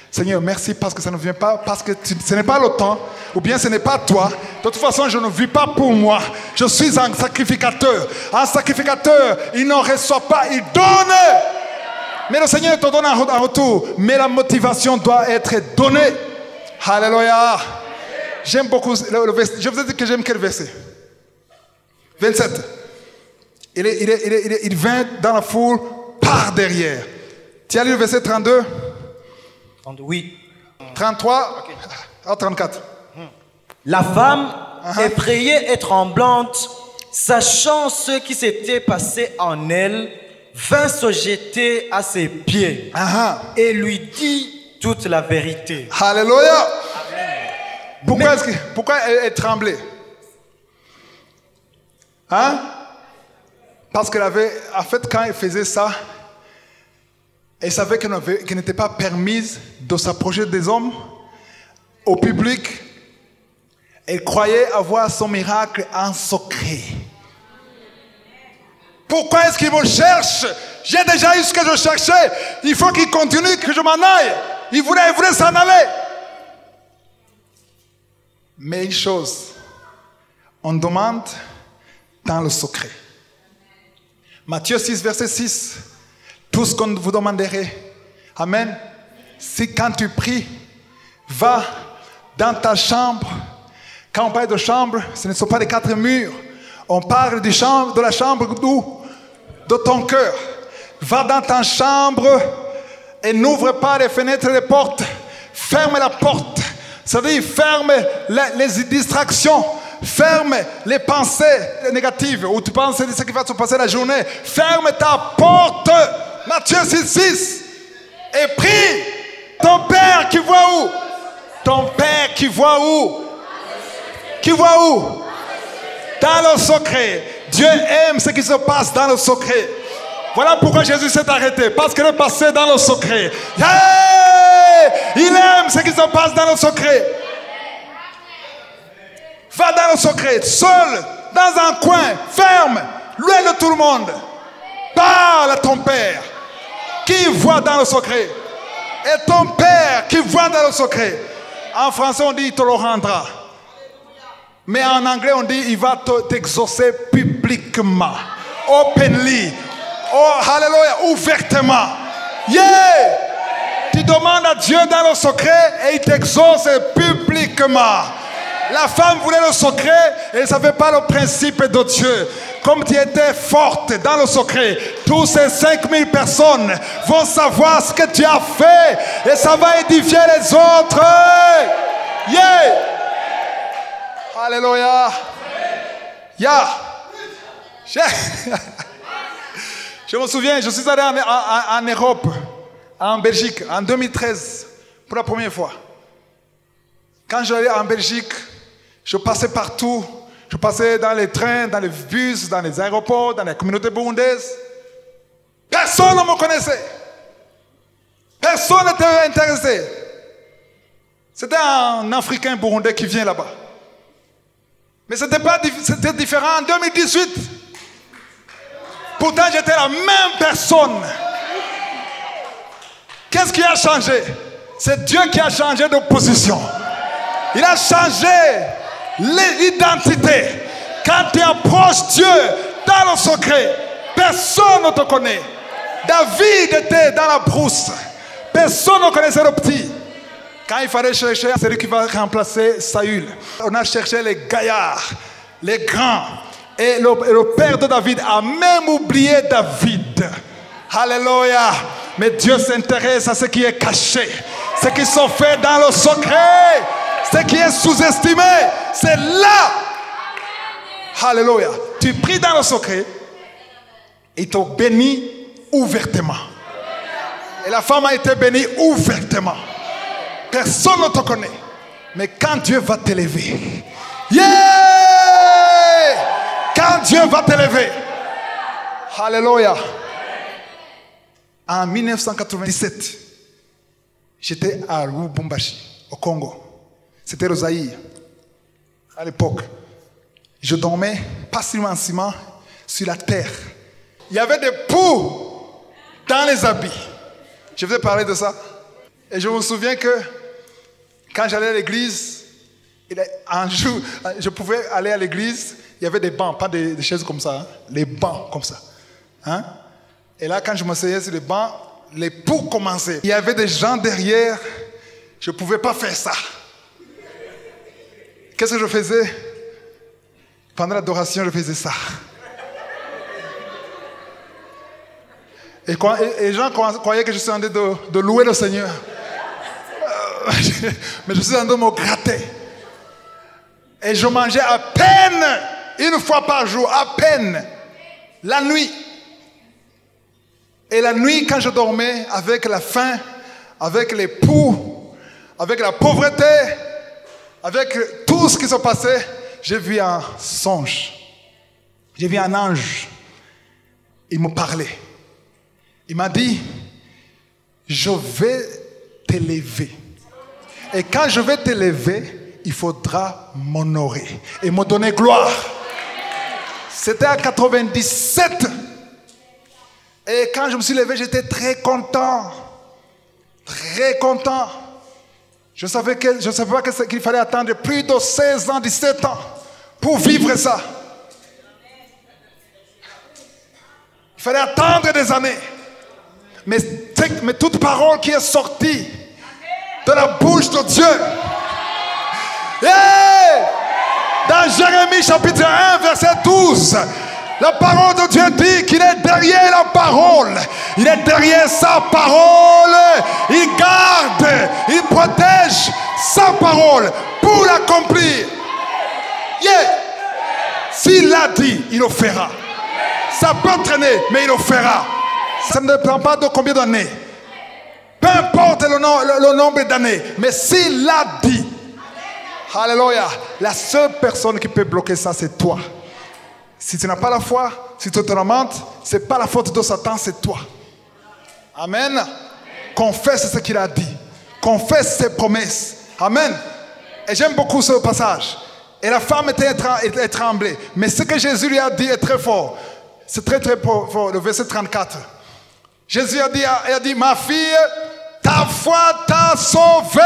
Seigneur, merci parce que ça ne vient pas, parce que ce n'est pas le temps, ou bien ce n'est pas toi. De toute façon, je ne vis pas pour moi. Je suis un sacrificateur. Un sacrificateur, il ne reçoit pas, il donne. Mais le Seigneur te donne en retour. Mais la motivation doit être donnée. Alléluia. J'aime beaucoup le verset. Je vous ai dit que j'aime quel verset? 27. Il vint dans la foule par derrière. Tu as lu le verset 32? 32, oui. 33 à 34. La femme, effrayée et tremblante, sachant ce qui s'était passé en elle, vint se jeter à ses pieds et lui dit toute la vérité. Alléluia. Pourquoi elle tremblait? Parce qu'elle avait, en fait, quand elle faisait ça, elle savait qu'elle n'était pas permise de s'approcher des hommes au public. Elle croyait avoir son miracle en secret. Pourquoi est-ce qu'il me cherche? J'ai déjà eu ce que je cherchais. Il faut qu'il continue, que je m'en aille. Il voulait s'en aller. Mais une chose, on demande dans le secret. Matthieu 6, verset 6. Tout ce qu'on vous demanderait. Amen. Si quand tu pries, va dans ta chambre. Quand on parle de chambre, ce ne sont pas les 4 murs. On parle de la chambre d'où? De ton cœur. Va dans ta chambre et n'ouvre pas les fenêtres et les portes. Ferme la porte. C'est-à-dire, ferme les distractions. Ferme les pensées négatives où tu penses de ce qui va se passer la journée. Ferme ta porte. Matthieu 6. Et prie. Ton Père qui voit où? Ton Père qui voit où? Qui voit où? Dans le secret. Dieu aime ce qui se passe dans le secret. Voilà pourquoi Jésus s'est arrêté. Parce qu'il est passé dans le secret. Hey! Il aime ce qui se passe dans le secret. Va dans le secret, seul, dans un coin, ferme, loin de tout le monde. Parle à ton Père qui voit dans le secret. Et ton Père qui voit dans le secret. En français, on dit il te le rendra. Mais en anglais, on dit il va t'exaucer publiquement. Openly. Oh, hallelujah, ouvertement. Yeah! Tu demandes à Dieu dans le secret et il t'exauce publiquement. La femme voulait le secret et elle ne savait pas le principe de Dieu. Comme tu étais forte dans le secret, tous ces 5000 personnes vont savoir ce que tu as fait et ça va édifier les autres. Yeah! Alléluia. Yeah. Je me souviens, je suis allé en Europe, en Belgique, en 2013, pour la première fois. Quand j'allais en Belgique, je passais partout. Je passais dans les trains, dans les bus, dans les aéroports, dans les communautés burundaises. Personne ne me connaissait. Personne n'était intéressé. C'était un Africain burundais qui vient là-bas. Mais c'était différent en 2018. Pourtant, j'étais la même personne. Qu'est-ce qui a changé? C'est Dieu qui a changé de position. Il a changé l'identité. Quand tu approches Dieu dans le secret, personne ne te connaît. David était dans la brousse. Personne ne connaissait le petit. Quand il fallait chercher celui qui va remplacer Saül, on a cherché les gaillards, les grands. Et le père de David a même oublié David. Alléluia. Mais Dieu s'intéresse à ce qui est caché. Ce qui se fait dans le secret. Ce qui est sous-estimé. C'est là. Alléluia. Tu pries dans le secret. Il te bénit ouvertement. Et la femme a été bénie ouvertement. Personne ne te connaît. Mais quand Dieu va t'élever. Yeah! Quand Dieu va t'élever. Alléluia. En 1997, j'étais à Lubumbashi, au Congo. C'était le Zaïre, à l'époque. Je dormais passivement sur la terre. Il y avait des poux dans les habits. Je vais parler de ça. Et je me souviens que quand j'allais à l'église, un jour, je pouvais aller à l'église, il y avait des bancs, pas des chaises comme ça, hein, les bancs comme ça. Hein? Et là, quand je m'asseyais sur les bancs, les poux commençaient. Il y avait des gens derrière, je ne pouvais pas faire ça. Qu'est-ce que je faisais? Pendant l'adoration, je faisais ça. Et les gens croyaient que je suis en train de louer le Seigneur. Mais je suis en train de me gratter. Et je mangeais à peine, une fois par jour, à peine, la nuit. Et la nuit, quand je dormais, avec la faim, avec les poux, avec la pauvreté, avec tout ce qui se passait, j'ai vu un songe. J'ai vu un ange. Il me parlait. Il m'a dit, je vais t'élever. Et quand je vais t'élever, il faudra m'honorer et me donner gloire. C'était en 97. Et quand je me suis levé, j'étais très content. Très content. Je ne savais pas qu'il fallait attendre plus de 16 ans, 17 ans pour vivre ça. Il fallait attendre des années. Mais toute parole qui est sortie de la bouche de Dieu. Yeah! Dans Jérémie chapitre 1, verset 12. La parole de Dieu dit qu'il est derrière la parole. Il est derrière sa parole. Il garde, il protège sa parole pour l'accomplir. Yeah. S'il l'a dit, il le fera. Ça peut traîner, mais il le fera. Ça ne dépend pas de combien d'années. Peu importe le nombre d'années. Mais s'il l'a dit, alléluia, la seule personne qui peut bloquer ça, c'est toi. Si tu n'as pas la foi, si tu te lamentes, ce n'est pas la faute de Satan, c'est toi. Amen. Confesse ce qu'il a dit. Confesse ses promesses. Amen. Et j'aime beaucoup ce passage. Et la femme était tremblée. Mais ce que Jésus lui a dit est très fort. C'est très très fort. Le verset 34. Jésus a dit, ma fille, ta foi t'a sauvée.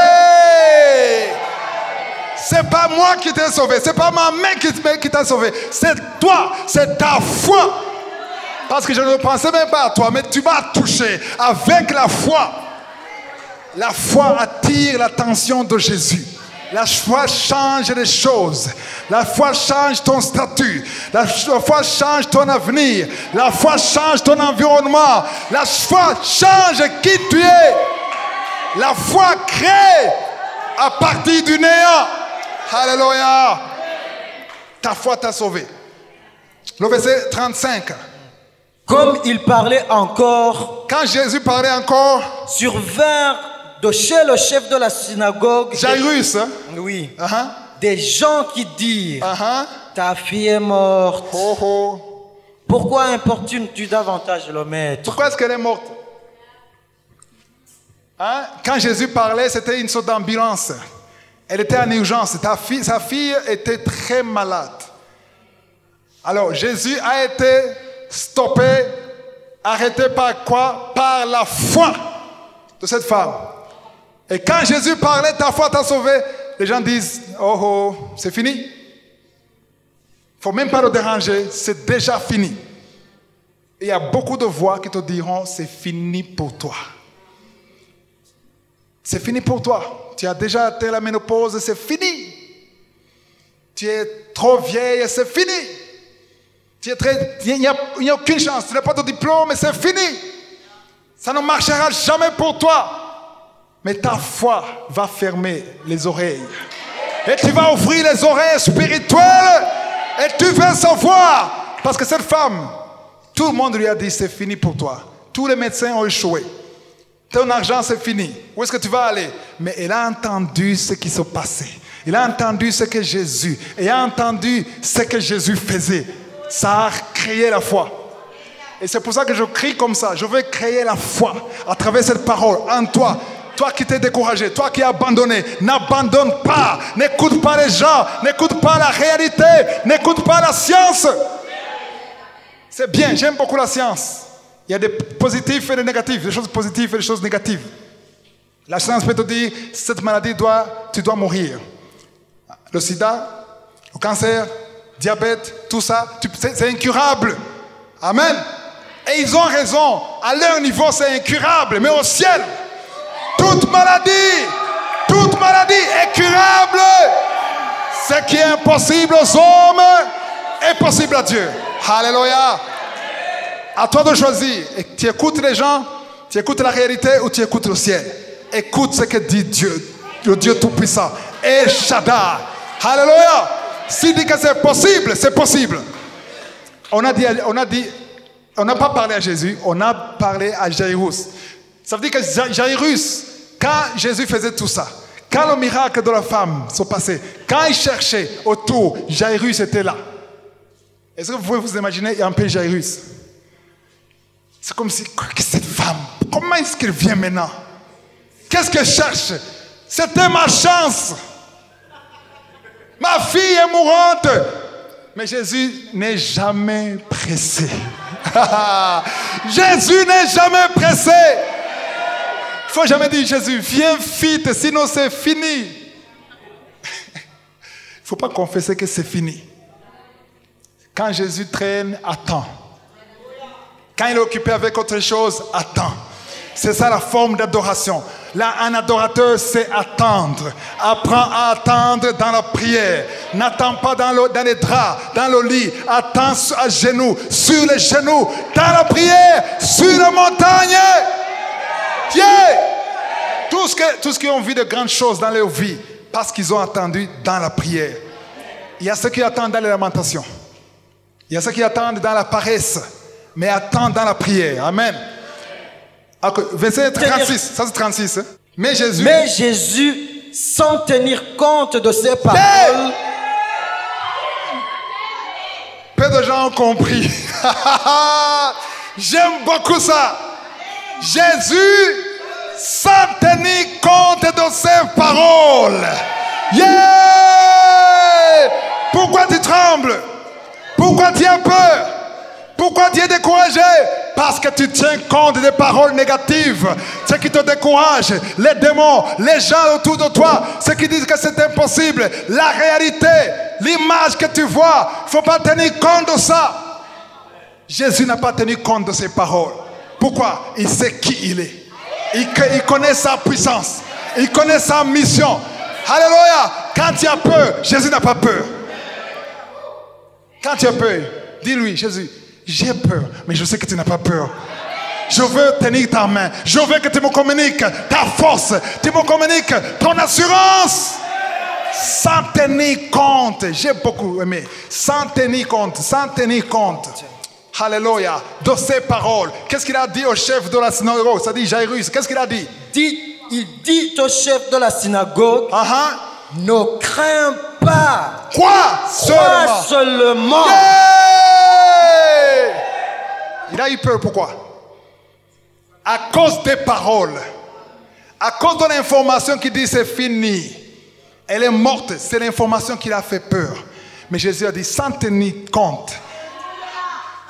C'est pas moi qui t'ai sauvé. C'est pas ma main qui t'a sauvé. C'est toi. C'est ta foi. Parce que je ne pensais même pas à toi. Mais tu m'as touché avec la foi. La foi attire l'attention de Jésus. La foi change les choses. La foi change ton statut. La foi change ton avenir. La foi change ton environnement. La foi change qui tu es. La foi crée à partir du néant. Alléluia. Ta foi t'a sauvé. Le verset 35. Comme il parlait encore, quand Jésus parlait encore, survinrent de chez le chef de la synagogue, Jairus, oui, des gens qui dirent, ta fille est morte. Oh, oh. Pourquoi importunes-tu davantage le maître? Pourquoi est-ce qu'elle est morte? Hein? Quand Jésus parlait, c'était une sorte d'ambulance. Elle était en urgence. Sa fille était très malade. Alors Jésus a été stoppé, arrêté par quoi? Par la foi de cette femme. Et quand Jésus parlait, ta foi t'a sauvé, les gens disent, oh oh, c'est fini. Il ne faut même pas le déranger, c'est déjà fini. Et il y a beaucoup de voix qui te diront, c'est fini pour toi. C'est fini pour toi. Tu as déjà atteint la ménopause, c'est fini. Tu es trop vieille, c'est fini. Il n'y a aucune chance. Tu n'as pas de diplôme, c'est fini. Ça ne marchera jamais pour toi. Mais ta foi va fermer les oreilles. Et tu vas ouvrir les oreilles spirituelles. Et tu vas savoir. Parce que cette femme, tout le monde lui a dit, c'est fini pour toi. Tous les médecins ont échoué. Ton argent, c'est fini. Où est-ce que tu vas aller? Mais elle a entendu ce qui se passait. Elle a entendu ce que Jésus. Elle a entendu ce que Jésus faisait. Ça a créé la foi. Et c'est pour ça que je crie comme ça. Je veux créer la foi à travers cette parole en toi. Toi qui t'es découragé, toi qui es abandonné, n'abandonne pas. N'écoute pas les gens. N'écoute pas la réalité. N'écoute pas la science. C'est bien, j'aime beaucoup la science. Il y a des positifs et des négatifs, des choses positives et des choses négatives. La science peut te dire, cette maladie, tu dois mourir. Le sida, le cancer, le diabète, tout ça, c'est incurable. Amen. Et ils ont raison. À leur niveau, c'est incurable. Mais au ciel, toute maladie est curable. Ce qui est impossible aux hommes est possible à Dieu. Alléluia. À toi de choisir. Et tu écoutes les gens, tu écoutes la réalité ou tu écoutes le ciel. Écoute ce que dit Dieu, le Dieu Tout-Puissant. El Shaddai. Alléluia. S'il dit que c'est possible, c'est possible. On n'a pas parlé à Jésus, on a parlé à Jairus. Ça veut dire que Jairus, quand Jésus faisait tout ça, quand le miracle de la femme se passait, quand il cherchait autour, Jairus était là. Est-ce que vous pouvez vous imaginer un peu Jairus? C'est comme si, cette femme, comment est-ce qu'elle vient maintenant? Qu'est-ce qu'elle cherche? C'était ma chance. Ma fille est mourante. Mais Jésus n'est jamais pressé. Jésus n'est jamais pressé. Il ne faut jamais dire, Jésus, viens vite, sinon c'est fini. Il ne faut pas confesser que c'est fini. Quand Jésus traîne, attends. Quand il est occupé avec autre chose, attends. C'est ça la forme d'adoration. Là, un adorateur, c'est attendre. Apprends à attendre dans la prière. N'attends pas dans les draps, dans le lit. Attends à genoux, sur les genoux, dans la prière, sur la montagne. Yeah. Tous ceux qui ont vu de grandes choses dans leur vie, parce qu'ils ont attendu dans la prière. Il y a ceux qui attendent dans les lamentations. Il y a ceux qui attendent dans la paresse. Mais attends dans la prière. Amen. Okay. Verset 36. Ça c'est 36. Hein? Mais Jésus, sans tenir compte de ses paroles. Hey! Peu de gens ont compris. J'aime beaucoup ça. Jésus, sans tenir compte de ses paroles. Yeah! Pourquoi tu trembles? Pourquoi tu as peur? Pourquoi tu es découragé? Parce que tu tiens compte des paroles négatives. Ce qui te décourage, les démons, les gens autour de toi, ceux qui disent que c'est impossible, la réalité, l'image que tu vois, il ne faut pas tenir compte de ça. Jésus n'a pas tenu compte de ces paroles. Pourquoi? Il sait qui il est. Il connaît sa puissance. Il connaît sa mission. Alléluia. Quand tu as peur, Jésus n'a pas peur. Quand tu as peur, dis-lui, Jésus, j'ai peur, mais je sais que tu n'as pas peur. Je veux tenir ta main. Je veux que tu me communiques ta force. Tu me communiques ton assurance. Sans tenir compte. J'ai beaucoup aimé. Sans tenir compte. Sans tenir compte. Alléluia. De ces paroles. Qu'est-ce qu'il a dit au chef de la synagogue? Ça dit Jairus. Qu'est-ce qu'il a dit? Il dit au chef de la synagogue, ne crains pas. Crois seulement. Crois seulement. Yeah! Il a eu peur, pourquoi? À cause des paroles. À cause de l'information qui dit c'est fini. Elle est morte. C'est l'information qui l'a fait peur. Mais Jésus a dit sans tenir compte.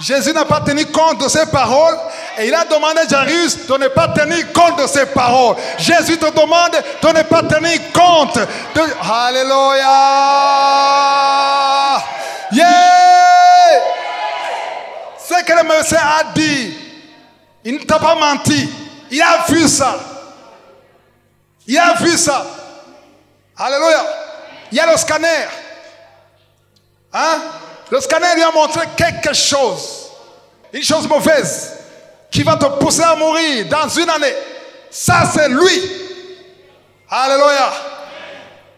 Jésus n'a pas tenu compte de ses paroles et il a demandé à Jairus de ne pas tenir compte de ses paroles. Jésus te demande de ne pas tenir compte de... Alléluia! Yeah! Ce que le Messie a dit, il ne t'a pas menti. Il a vu ça. Il a vu ça. Alléluia! Il y a le scanner. Hein? Le scanner lui a montré quelque chose. Une chose mauvaise. Qui va te pousser à mourir dans une année. Ça, c'est lui. Alléluia.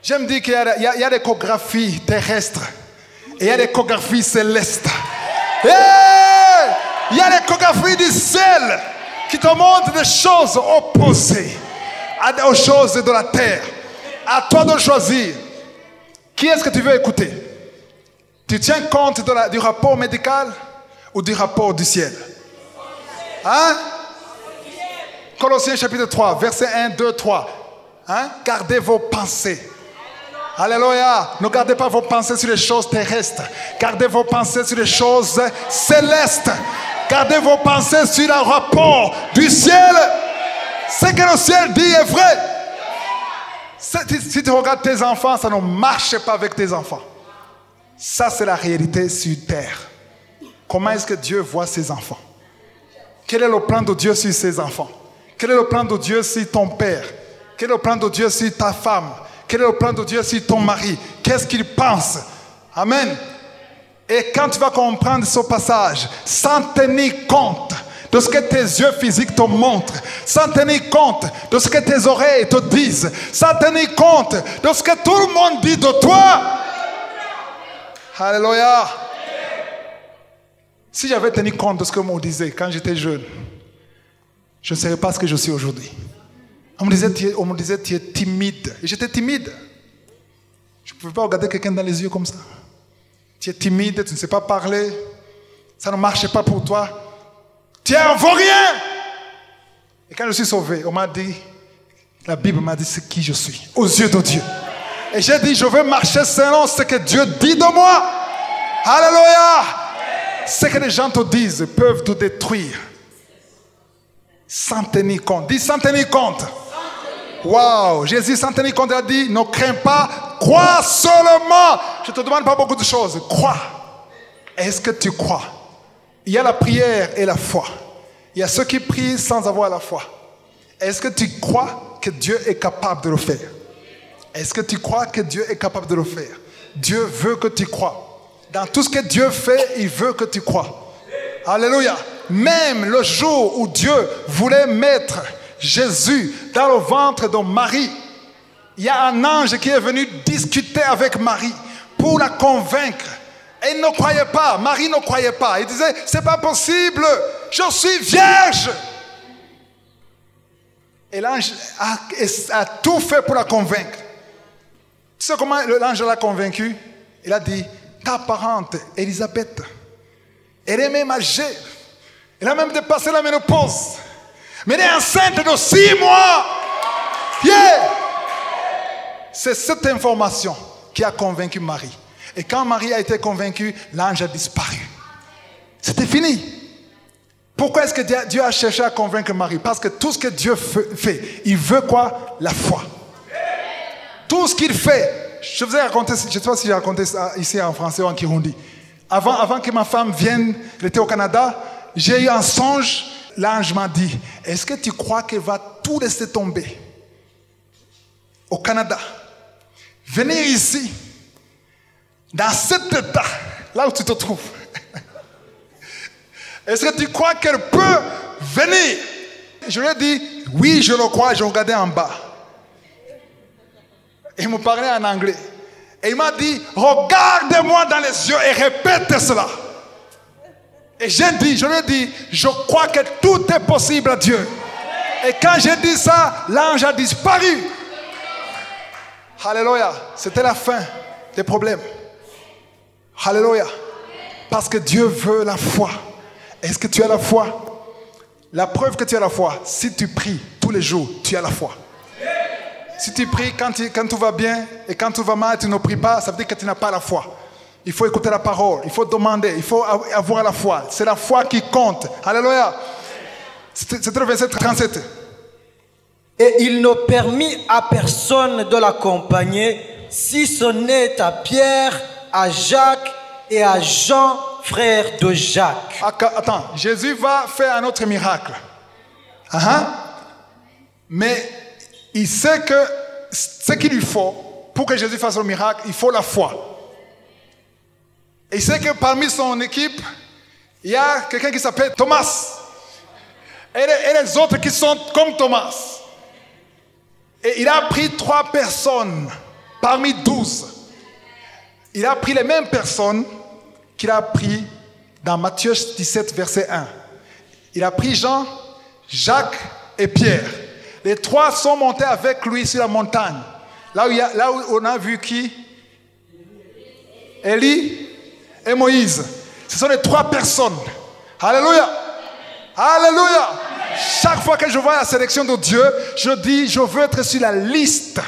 J'aime dire qu'il y a des échographies terrestres. Et il y a des échographies célestes. Hey! Il y a l'échographie du ciel qui te montre des choses opposées aux choses de la terre. À toi de choisir. Qui est-ce que tu veux écouter? Tu tiens compte du rapport médical ou du rapport du ciel? Hein? Colossiens chapitre 3, versets 1, 2, 3. Hein? Gardez vos pensées. Alléluia. Ne gardez pas vos pensées sur les choses terrestres. Gardez vos pensées sur les choses célestes. Gardez vos pensées sur le rapport du ciel. Ce que le ciel dit est vrai. Si tu regardes tes enfants, ça ne marche pas avec tes enfants. Ça, c'est la réalité sur terre. Comment est-ce que Dieu voit ses enfants? Quel est le plan de Dieu sur ses enfants? Quel est le plan de Dieu sur ton père? Quel est le plan de Dieu sur ta femme? Quel est le plan de Dieu sur ton mari? Qu'est-ce qu'il pense? Amen. Et quand tu vas comprendre ce passage, sans tenir compte de ce que tes yeux physiques te montrent, sans tenir compte de ce que tes oreilles te disent, sans tenir compte de ce que tout le monde dit de toi. Alléluia. Si j'avais tenu compte de ce que on disait quand j'étais jeune, je ne serais pas ce que je suis aujourd'hui. On me disait tu es timide. Et j'étais timide. Je ne pouvais pas regarder quelqu'un dans les yeux comme ça. Tu es timide, tu ne sais pas parler. Ça ne marche pas pour toi. Tu es un vaurien. Et quand je suis sauvé, on m'a dit, la Bible m'a dit c'est qui je suis, aux yeux de Dieu. Et j'ai dit, je veux marcher selon ce que Dieu dit de moi. Alléluia. Ce que les gens te disent peuvent te détruire. Sans tenir compte. Dis sans tenir compte. Waouh. Jésus sans tenir compte a dit, ne crains pas, crois seulement. Je ne te demande pas beaucoup de choses. Crois. Est-ce que tu crois? Il y a la prière et la foi. Il y a ceux qui prient sans avoir la foi. Est-ce que tu crois que Dieu est capable de le faire? Est-ce que tu crois que Dieu est capable de le faire? Dieu veut que tu crois. Dans tout ce que Dieu fait, il veut que tu crois. Alléluia. Même le jour où Dieu voulait mettre Jésus dans le ventre de Marie, il y a un ange qui est venu discuter avec Marie pour la convaincre. Elle ne croyait pas. Marie ne croyait pas. Il disait, c'est pas possible. Je suis vierge. Et l'ange a tout fait pour la convaincre. Tu sais comment l'ange l'a convaincu? Il a dit, ta parente, Élisabeth, elle est même âgée. Elle a même dépassé la ménopause. Mais elle est enceinte de 6 mois. Yeah! C'est cette information qui a convaincu Marie. Et quand Marie a été convaincue, l'ange a disparu. C'était fini. Pourquoi est-ce que Dieu a cherché à convaincre Marie? Parce que tout ce que Dieu fait, il veut quoi? La foi. Tout ce qu'il fait. Je vous ai raconté, je ne sais pas si j'ai raconté ça ici en français ou en kirundi. Avant que ma femme vienne, elle était au Canada, j'ai eu un songe. L'ange m'a dit, est-ce que tu crois qu'elle va tout laisser tomber au Canada? Venir ici, dans cet état, là où tu te trouves. Est-ce que tu crois qu'elle peut venir? Je lui ai dit, oui, je le crois. Je regardais en bas. Il me parlait en anglais. Et il m'a dit, regarde-moi dans les yeux et répète cela. Et je lui ai dit, je crois que tout est possible à Dieu. Et quand j'ai dit ça, l'ange a disparu. Alléluia. C'était la fin des problèmes. Alléluia. Parce que Dieu veut la foi. Est-ce que tu as la foi? La preuve que tu as la foi, si tu pries tous les jours, tu as la foi. Si tu pries quand tout va bien et quand tout va mal, tu ne pries pas, ça veut dire que tu n'as pas la foi. Il faut écouter la parole, il faut demander, il faut avoir la foi. C'est la foi qui compte. Alléluia. C'était le verset 37. Et il ne permit à personne de l'accompagner, si ce n'est à Pierre, à Jacques et à Jean, frère de Jacques. Attends, Jésus va faire un autre miracle. Mais il sait que ce qu'il lui faut pour que Jésus fasse le miracle, il faut la foi. Et il sait que parmi son équipe, il y a quelqu'un qui s'appelle Thomas. Et les autres qui sont comme Thomas. Et il a pris 3 personnes parmi 12. Il a pris les mêmes personnes qu'il a pris dans Matthieu 17, verset 1. Il a pris Jean, Jacques et Pierre. Les 3 sont montés avec lui sur la montagne. Là où on a vu qui? Élie et Moïse. Ce sont les 3 personnes. Alléluia. Alléluia. Chaque fois que je vois la sélection de Dieu, je dis, je veux être sur la liste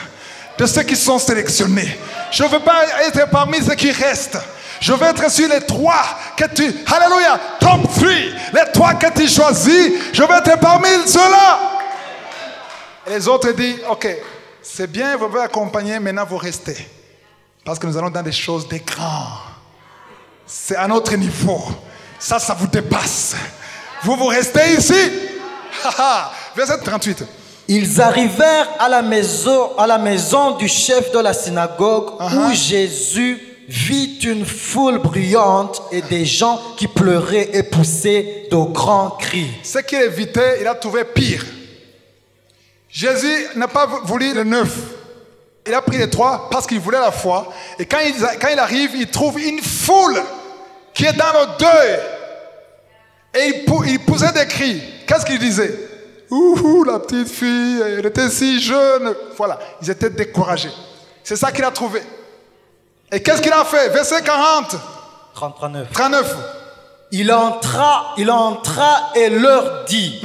de ceux qui sont sélectionnés. Je ne veux pas être parmi ceux qui restent. Je veux être sur les 3 que tu... Alléluia. Top 3. Les 3 que tu choisis. Je veux être parmi ceux-là. Et les autres disent, ok, c'est bien, vous pouvez accompagner, maintenant vous restez. Parce que nous allons dans des choses des grands. C'est à notre niveau. Ça vous dépasse. Vous restez ici. Verset 38. Ils arrivèrent à la maison du chef de la synagogue où Jésus vit une foule bruyante et des gens qui pleuraient et poussaient de grands cris. Ce qu'il évitait, il a trouvé pire. Jésus n'a pas voulu le 9. Il a pris les 3 parce qu'il voulait la foi. Et quand il arrive, il trouve une foule qui est dans le deuil. Et il poussait des cris. Qu'est-ce qu'il disait? Ouh, la petite fille, elle était si jeune. Voilà, ils étaient découragés. C'est ça qu'il a trouvé. Et qu'est-ce qu'il a fait? Verset 40. 39. Il entra et leur dit,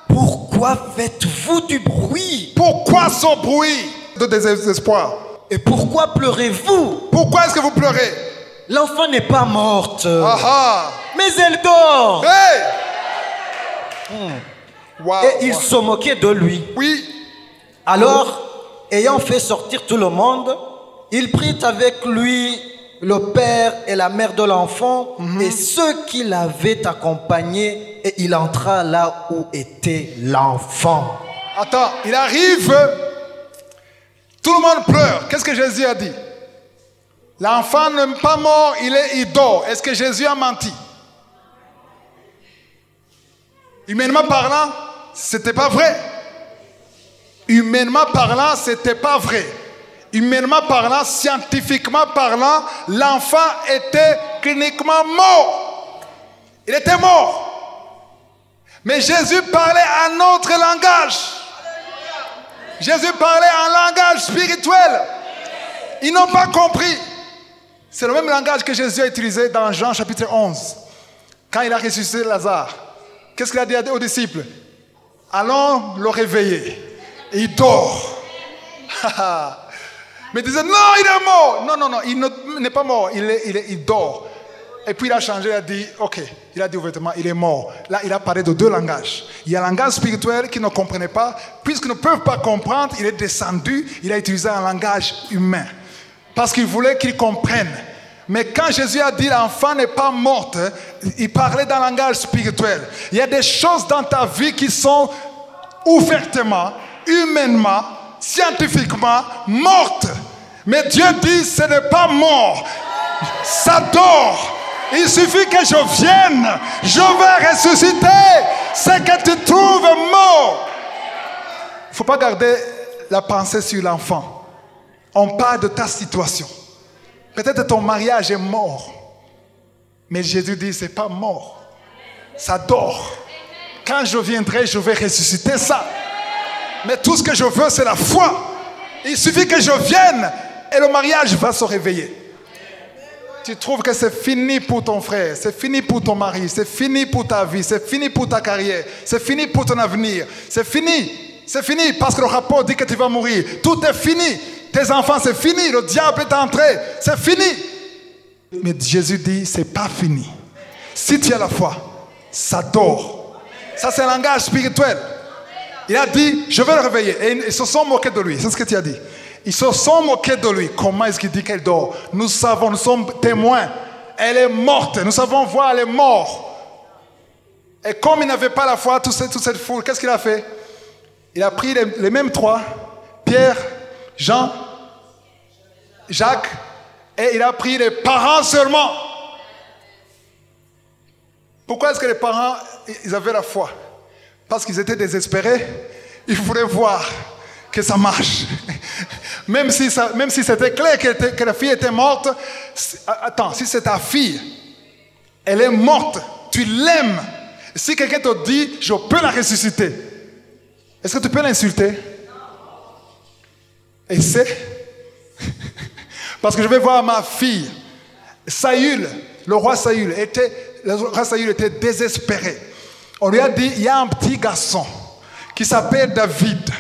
pourquoi faites-vous du bruit? Pourquoi ce bruit de désespoir? Et pourquoi pleurez-vous? Pourquoi est-ce que vous pleurez? L'enfant n'est pas morte, mais elle dort. Hey! Wow, et il se moquait de lui. Oui. Alors, ayant fait sortir tout le monde, il prit avec lui le père et la mère de l'enfant et ceux qui l'avaient accompagné, et il entra là où était l'enfant. Attends, il arrive, tout le monde pleure. Qu'est-ce que Jésus a dit? L'enfant n'est pas mort, il dort. Est-ce que Jésus a menti? Humainement parlant, c'était pas vrai. Humainement parlant, c'était pas vrai. Humainement parlant, scientifiquement parlant, l'enfant était cliniquement mort. Il était mort. Mais Jésus parlait un autre langage. Jésus parlait un langage spirituel. Ils n'ont pas compris. C'est le même langage que Jésus a utilisé dans Jean chapitre 11. Quand il a ressuscité Lazare. Qu'est-ce qu'il a dit aux disciples? Allons le réveiller. Il dort. Mais ils disaient, non, il est mort. Non, il n'est pas mort, il dort. Et puis il a changé, il a dit, ok, il a dit ouvertement, il est mort. Là, il a parlé de 2 langages. Il y a un langage spirituel qu'ils ne comprenaient pas. Puisqu'ils ne peuvent pas comprendre, il est descendu, il a utilisé un langage humain. Parce qu'il voulait qu'ils comprennent. Mais quand Jésus a dit l'enfant n'est pas mort, il parlait d'un langage spirituel. Il y a des choses dans ta vie qui sont ouvertement, humainement, scientifiquement mortes. Mais Dieu dit ce n'est pas mort. Ça dort. Il suffit que je vienne. Je vais ressusciter ce que tu trouves mort. Il ne faut pas garder la pensée sur l'enfant. On parle de ta situation. Peut-être ton mariage est mort. Mais Jésus dit, ce n'est pas mort. Ça dort. Quand je viendrai, je vais ressusciter ça. Mais tout ce que je veux, c'est la foi. Il suffit que je vienne et le mariage va se réveiller. tu trouves que c'est fini pour ton frère, c'est fini pour ton mari, c'est fini pour ta vie, c'est fini pour ta carrière, c'est fini pour ton avenir, c'est fini parce que le rapport dit que tu vas mourir, tout est fini, tes enfants c'est fini, le diable est entré, c'est fini. Mais Jésus dit, c'est pas fini. Si tu as la foi, ça dort. Ça c'est un langage spirituel. Il a dit, je vais le réveiller. Et ils se sont moqués de lui, c'est ce que tu as dit. Ils se sont moqués de lui. Comment est-ce qu'il dit qu'elle dort? Nous savons, nous sommes témoins. Elle est morte. Nous savons voir, elle est morte. Et comme il n'avait pas la foi, toute cette foule, qu'est-ce qu'il a fait? Il a pris les mêmes trois, Pierre, Jean, Jacques, et il a pris les parents seulement. Pourquoi est-ce que les parents, ils avaient la foi? Parce qu'ils étaient désespérés. Ils voulaient voir que ça marche. Même si c'était clair que la fille était morte. Attends, si c'est ta fille, elle est morte, tu l'aimes. Si quelqu'un te dit, je peux la ressusciter, est-ce que tu peux l'insulter? Essaie. Parce que je vais voir ma fille. Saül, le roi Saül était désespéré. On lui a dit, il y a un petit garçon qui s'appelle David.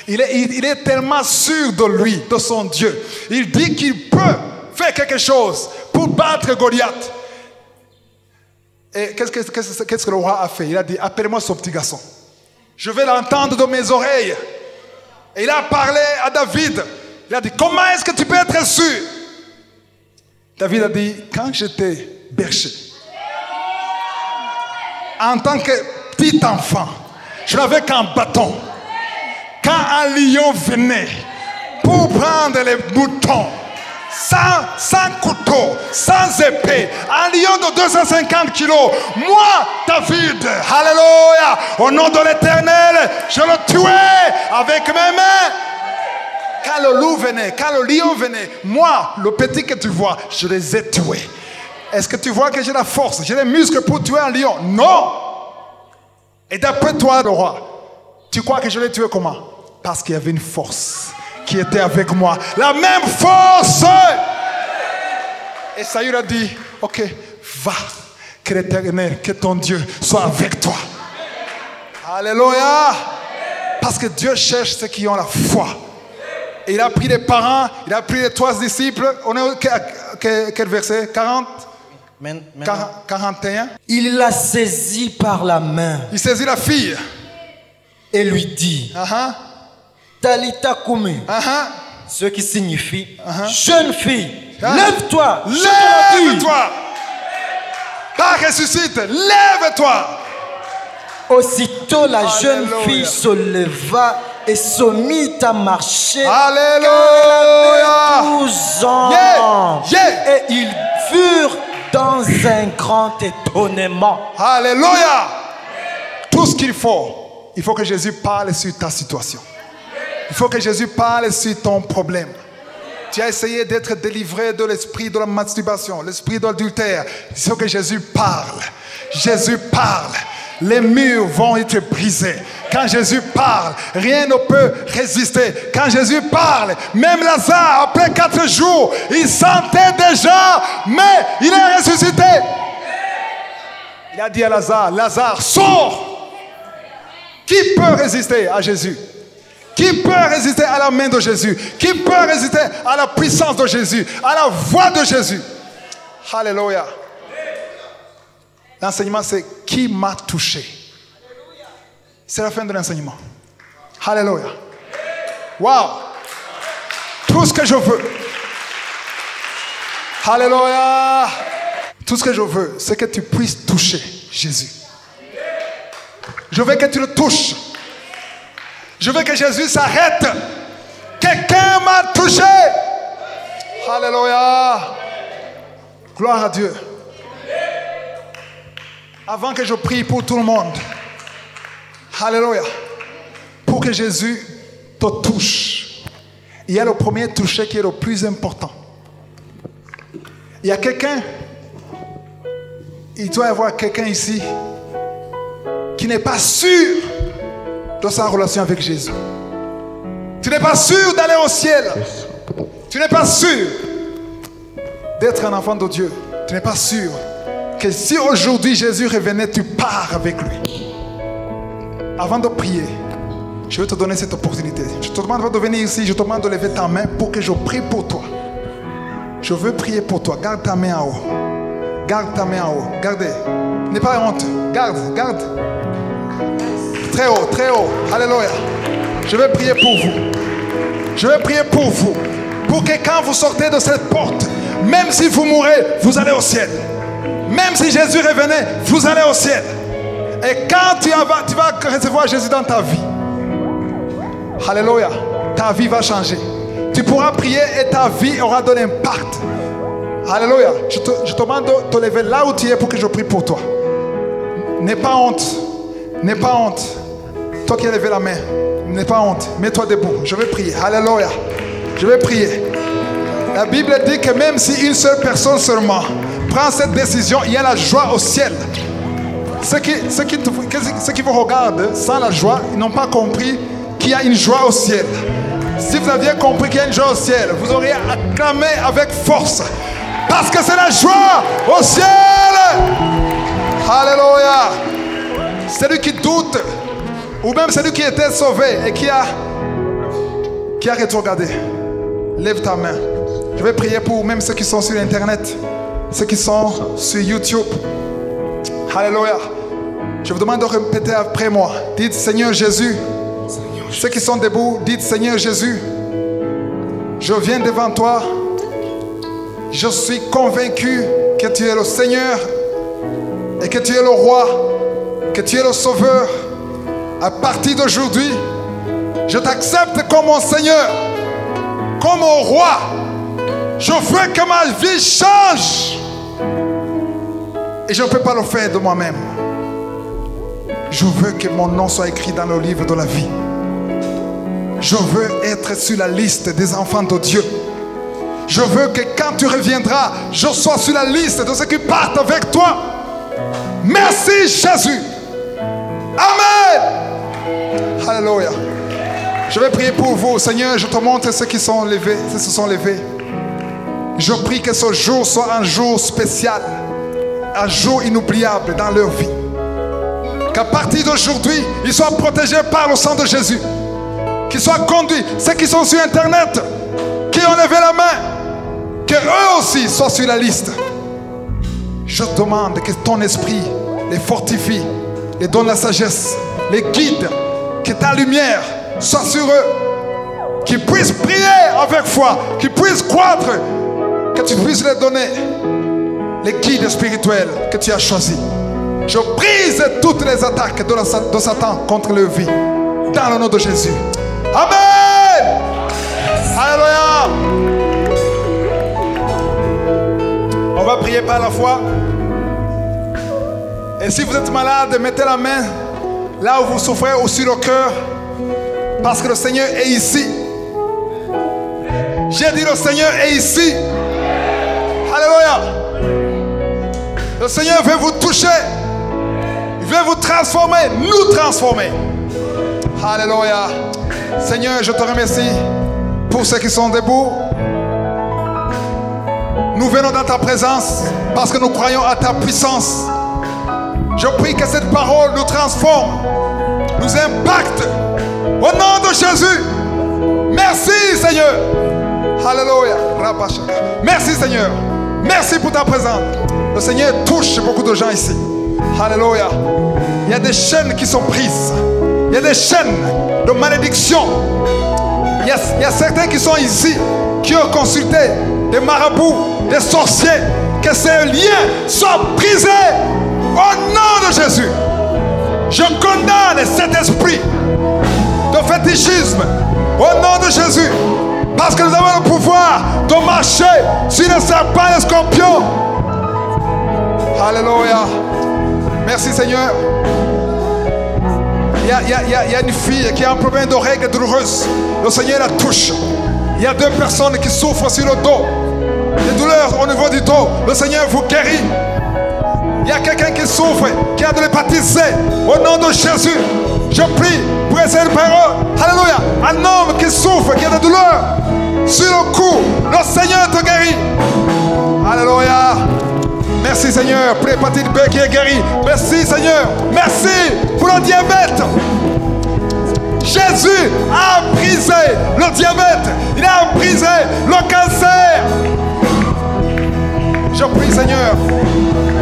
Il est tellement sûr de lui, de son Dieu. Il dit qu'il peut faire quelque chose pour battre Goliath. Et qu'est-ce que le roi a fait? Il a dit, appelle-moi ce petit garçon. Je vais l'entendre de mes oreilles. Et il a parlé à David. Il a dit, comment est-ce que tu peux être sûr? David a dit, quand j'étais berger, en tant que petit enfant, je n'avais qu'un bâton. Quand un lion venait pour prendre les moutons, sans couteau, sans épée, un lion de 250 kilos, moi, David, alléluia, au nom de l'Éternel, je le tuais avec mes mains. Quand le loup venait, quand le lion venait, moi, le petit que tu vois, je les ai tués. Est-ce que tu vois que j'ai la force, j'ai les muscles pour tuer un lion? Non. Et d'après toi, le roi, tu crois que je l'ai tué comment? Parce qu'il y avait une force qui était avec moi. La même force. Et Saül a dit, ok, va, que l'Éternel, que ton Dieu soit avec toi. Alléluia. Parce que Dieu cherche ceux qui ont la foi. Et il a pris les parents, il a pris les 3 disciples. On est quel verset? 40? 41. Il la saisit par la main. Il saisit la fille. Et lui dit, Talita Koumé, ce qui signifie, jeune fille, lève-toi. Lève-toi. Pas ressuscite, lève-toi. Aussitôt la jeune fille se leva et se mit à marcher. Alléluia. 12 ans. Et ils furent dans un grand étonnement. Alléluia. Tout ce qu'il faut que Jésus parle sur ta situation. Il faut que Jésus parle sur ton problème. Tu as essayé d'être délivré de l'esprit de la masturbation, l'esprit de l'adultère. Il faut que Jésus parle. Jésus parle. Les murs vont être brisés. Quand Jésus parle, rien ne peut résister. Quand Jésus parle, même Lazare, après 4 jours, il sentait déjà, mais il est ressuscité. Il a dit à Lazare, Lazare, sors. Qui peut résister à Jésus? Qui peut résister à la main de Jésus? Qui peut résister à la puissance de Jésus, à la voix de Jésus? Alléluia. L'enseignement, c'est qui m'a touché. C'est la fin de l'enseignement. Alléluia. Wow. Tout ce que je veux. Alléluia. Tout ce que je veux, c'est que tu puisses toucher Jésus. Je veux que tu le touches. Je veux que Jésus s'arrête. Quelqu'un m'a touché. Alléluia. Gloire à Dieu. Avant que je prie pour tout le monde, alléluia, pour que Jésus te touche, il y a le premier toucher qui est le plus important. Il y a quelqu'un, il doit y avoir quelqu'un ici qui n'est pas sûr de sa relation avec Jésus. Tu n'es pas sûr d'aller au ciel. Tu n'es pas sûr d'être un enfant de Dieu. Tu n'es pas sûr que si aujourd'hui Jésus revenait, tu pars avec lui. Avant de prier, je vais te donner cette opportunité. Je te demande de venir ici, je te demande de lever ta main pour que je prie pour toi. Je veux prier pour toi. Garde ta main en haut. Garde ta main en haut. Gardez. N'aie pas honte. Garde, garde. Très haut, très haut. Alléluia. Je vais prier pour vous. Je vais prier pour vous. Pour que quand vous sortez de cette porte, même si vous mourrez, vous allez au ciel. Même si Jésus revenait, vous allez au ciel. Et quand tu vas recevoir Jésus dans ta vie, alléluia, ta vie va changer. Tu pourras prier et ta vie aura de l'impact. Alléluia. Je te demande de te lever là où tu es pour que je prie pour toi. N'aie pas honte. N'aie pas honte. Toi qui as levé la main, n'aie pas honte. Mets-toi debout. Je vais prier. Alléluia. Je vais prier. La Bible dit que même si une seule personne seulement prend cette décision, il y a la joie au ciel. Ceux qui vous regardent sans la joie, ils n'ont pas compris qu'il y a une joie au ciel. Si vous aviez compris qu'il y a une joie au ciel, vous auriez acclamé avec force. Parce que c'est la joie au ciel. Alléluia. Celui qui doute, ou même celui qui était sauvé et qui a rétrogradé, lève ta main. Je vais prier pour même ceux qui sont sur Internet, ceux qui sont sur YouTube. Alléluia. Je vous demande de répéter après moi. Dites Seigneur Jésus. Ceux qui sont debout, dites Seigneur Jésus. Je viens devant toi. Je suis convaincu que tu es le Seigneur et que tu es le roi, que tu es le sauveur. À partir d'aujourd'hui, je t'accepte comme mon Seigneur, comme mon roi. Je veux que ma vie change. Et je ne peux pas le faire de moi-même. Je veux que mon nom soit écrit dans le livre de la vie. Je veux être sur la liste des enfants de Dieu. Je veux que quand tu reviendras, je sois sur la liste de ceux qui partent avec toi. Merci Jésus. Amen. Alléluia. Je vais prier pour vous. Seigneur, je te montre ceux qui sont levés, ceux qui se sont levés. Je prie que ce jour soit un jour spécial, un jour inoubliable dans leur vie. Qu'à partir d'aujourd'hui, ils soient protégés par le sang de Jésus. Qu'ils soient conduits. Ceux qui sont sur Internet, qui ont levé la main, qu'eux aussi soient sur la liste. Je demande que ton esprit les fortifie, les donne la sagesse, les guide, que ta lumière soit sur eux, qu'ils puissent prier avec foi, qu'ils puissent croître, que tu puisses leur donner les guides spirituels que tu as choisis. Je brise toutes les attaques de Satan contre leur vie, dans le nom de Jésus. Amen. Alléluia. On va prier par la foi. Et si vous êtes malade, mettez la main là où vous souffrez, ou sur le cœur, parce que le Seigneur est ici. J'ai dit le Seigneur est ici. Alléluia. Le Seigneur veut vous toucher. Il veut vous transformer, nous transformer. Alléluia. Seigneur, je te remercie pour ceux qui sont debout. Nous venons dans ta présence parce que nous croyons à ta puissance. Je prie que cette parole nous transforme, nous impacte. Au nom de Jésus. Merci Seigneur. Alléluia. Merci Seigneur. Merci pour ta présence. Le Seigneur touche beaucoup de gens ici. Alléluia. Il y a des chaînes qui sont prises. Il y a des chaînes de malédiction. Il y a certains qui sont ici, qui ont consulté des marabouts, des sorciers. Que ces liens soient brisés au nom de Jésus. Je condamne cet esprit de fétichisme au nom de Jésus. Parce que nous avons le pouvoir de marcher sur les serpents et les scorpions. Alléluia. Merci Seigneur. Il y a une fille qui a un problème de règles douloureuses. Le Seigneur la touche. Il y a 2 personnes qui souffrent sur le dos. Des douleurs au niveau du dos. Le Seigneur vous guérit. Il y a quelqu'un qui souffre, qui a de l'hépatite C. Au nom de Jésus, je prie pour cette parole. Alléluia. Un homme qui souffre, qui a de douleurs sur le cou. Le Seigneur te guérit. Alléluia. Seigneur, pour l'hépatite B qui est guérie. Merci, Seigneur. Merci pour le diabète. Jésus a brisé le diabète. Il a brisé le cancer. Je prie, Seigneur,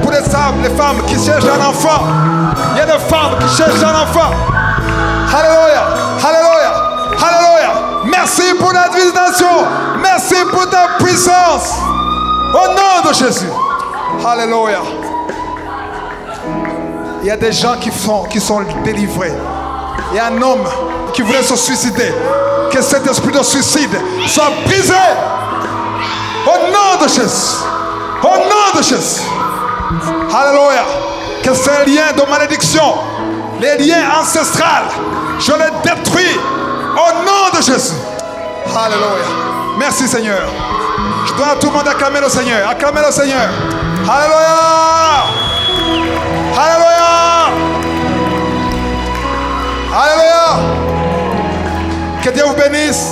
pour les femmes qui cherchent un enfant. Il y a des femmes qui cherchent un enfant. Alléluia, alléluia, alléluia. Merci pour la visitation. Merci pour ta puissance. Au nom de Jésus. Alléluia. Il y a des gens qui sont délivrés. Il y a un homme qui voulait se suicider. Que cet esprit de suicide soit brisé. Au nom de Jésus. Au nom de Jésus. Alléluia. Que ces liens de malédiction, les liens ancestrales, je les détruis au nom de Jésus. Alléluia. Merci Seigneur. Je dois à tout le monde acclamer le Seigneur. Acclamer le Seigneur. Alléluia. Alléluia. Alléluia. Que Dieu vous bénisse.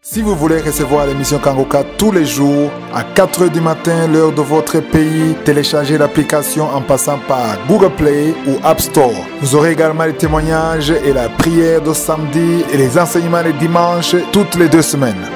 Si vous voulez recevoir l'émission Kangoka tous les jours à 4h du matin, l'heure de votre pays, téléchargez l'application en passant par Google Play ou App Store. Vous aurez également les témoignages et la prière de samedi et les enseignements les dimanches toutes les 2 semaines.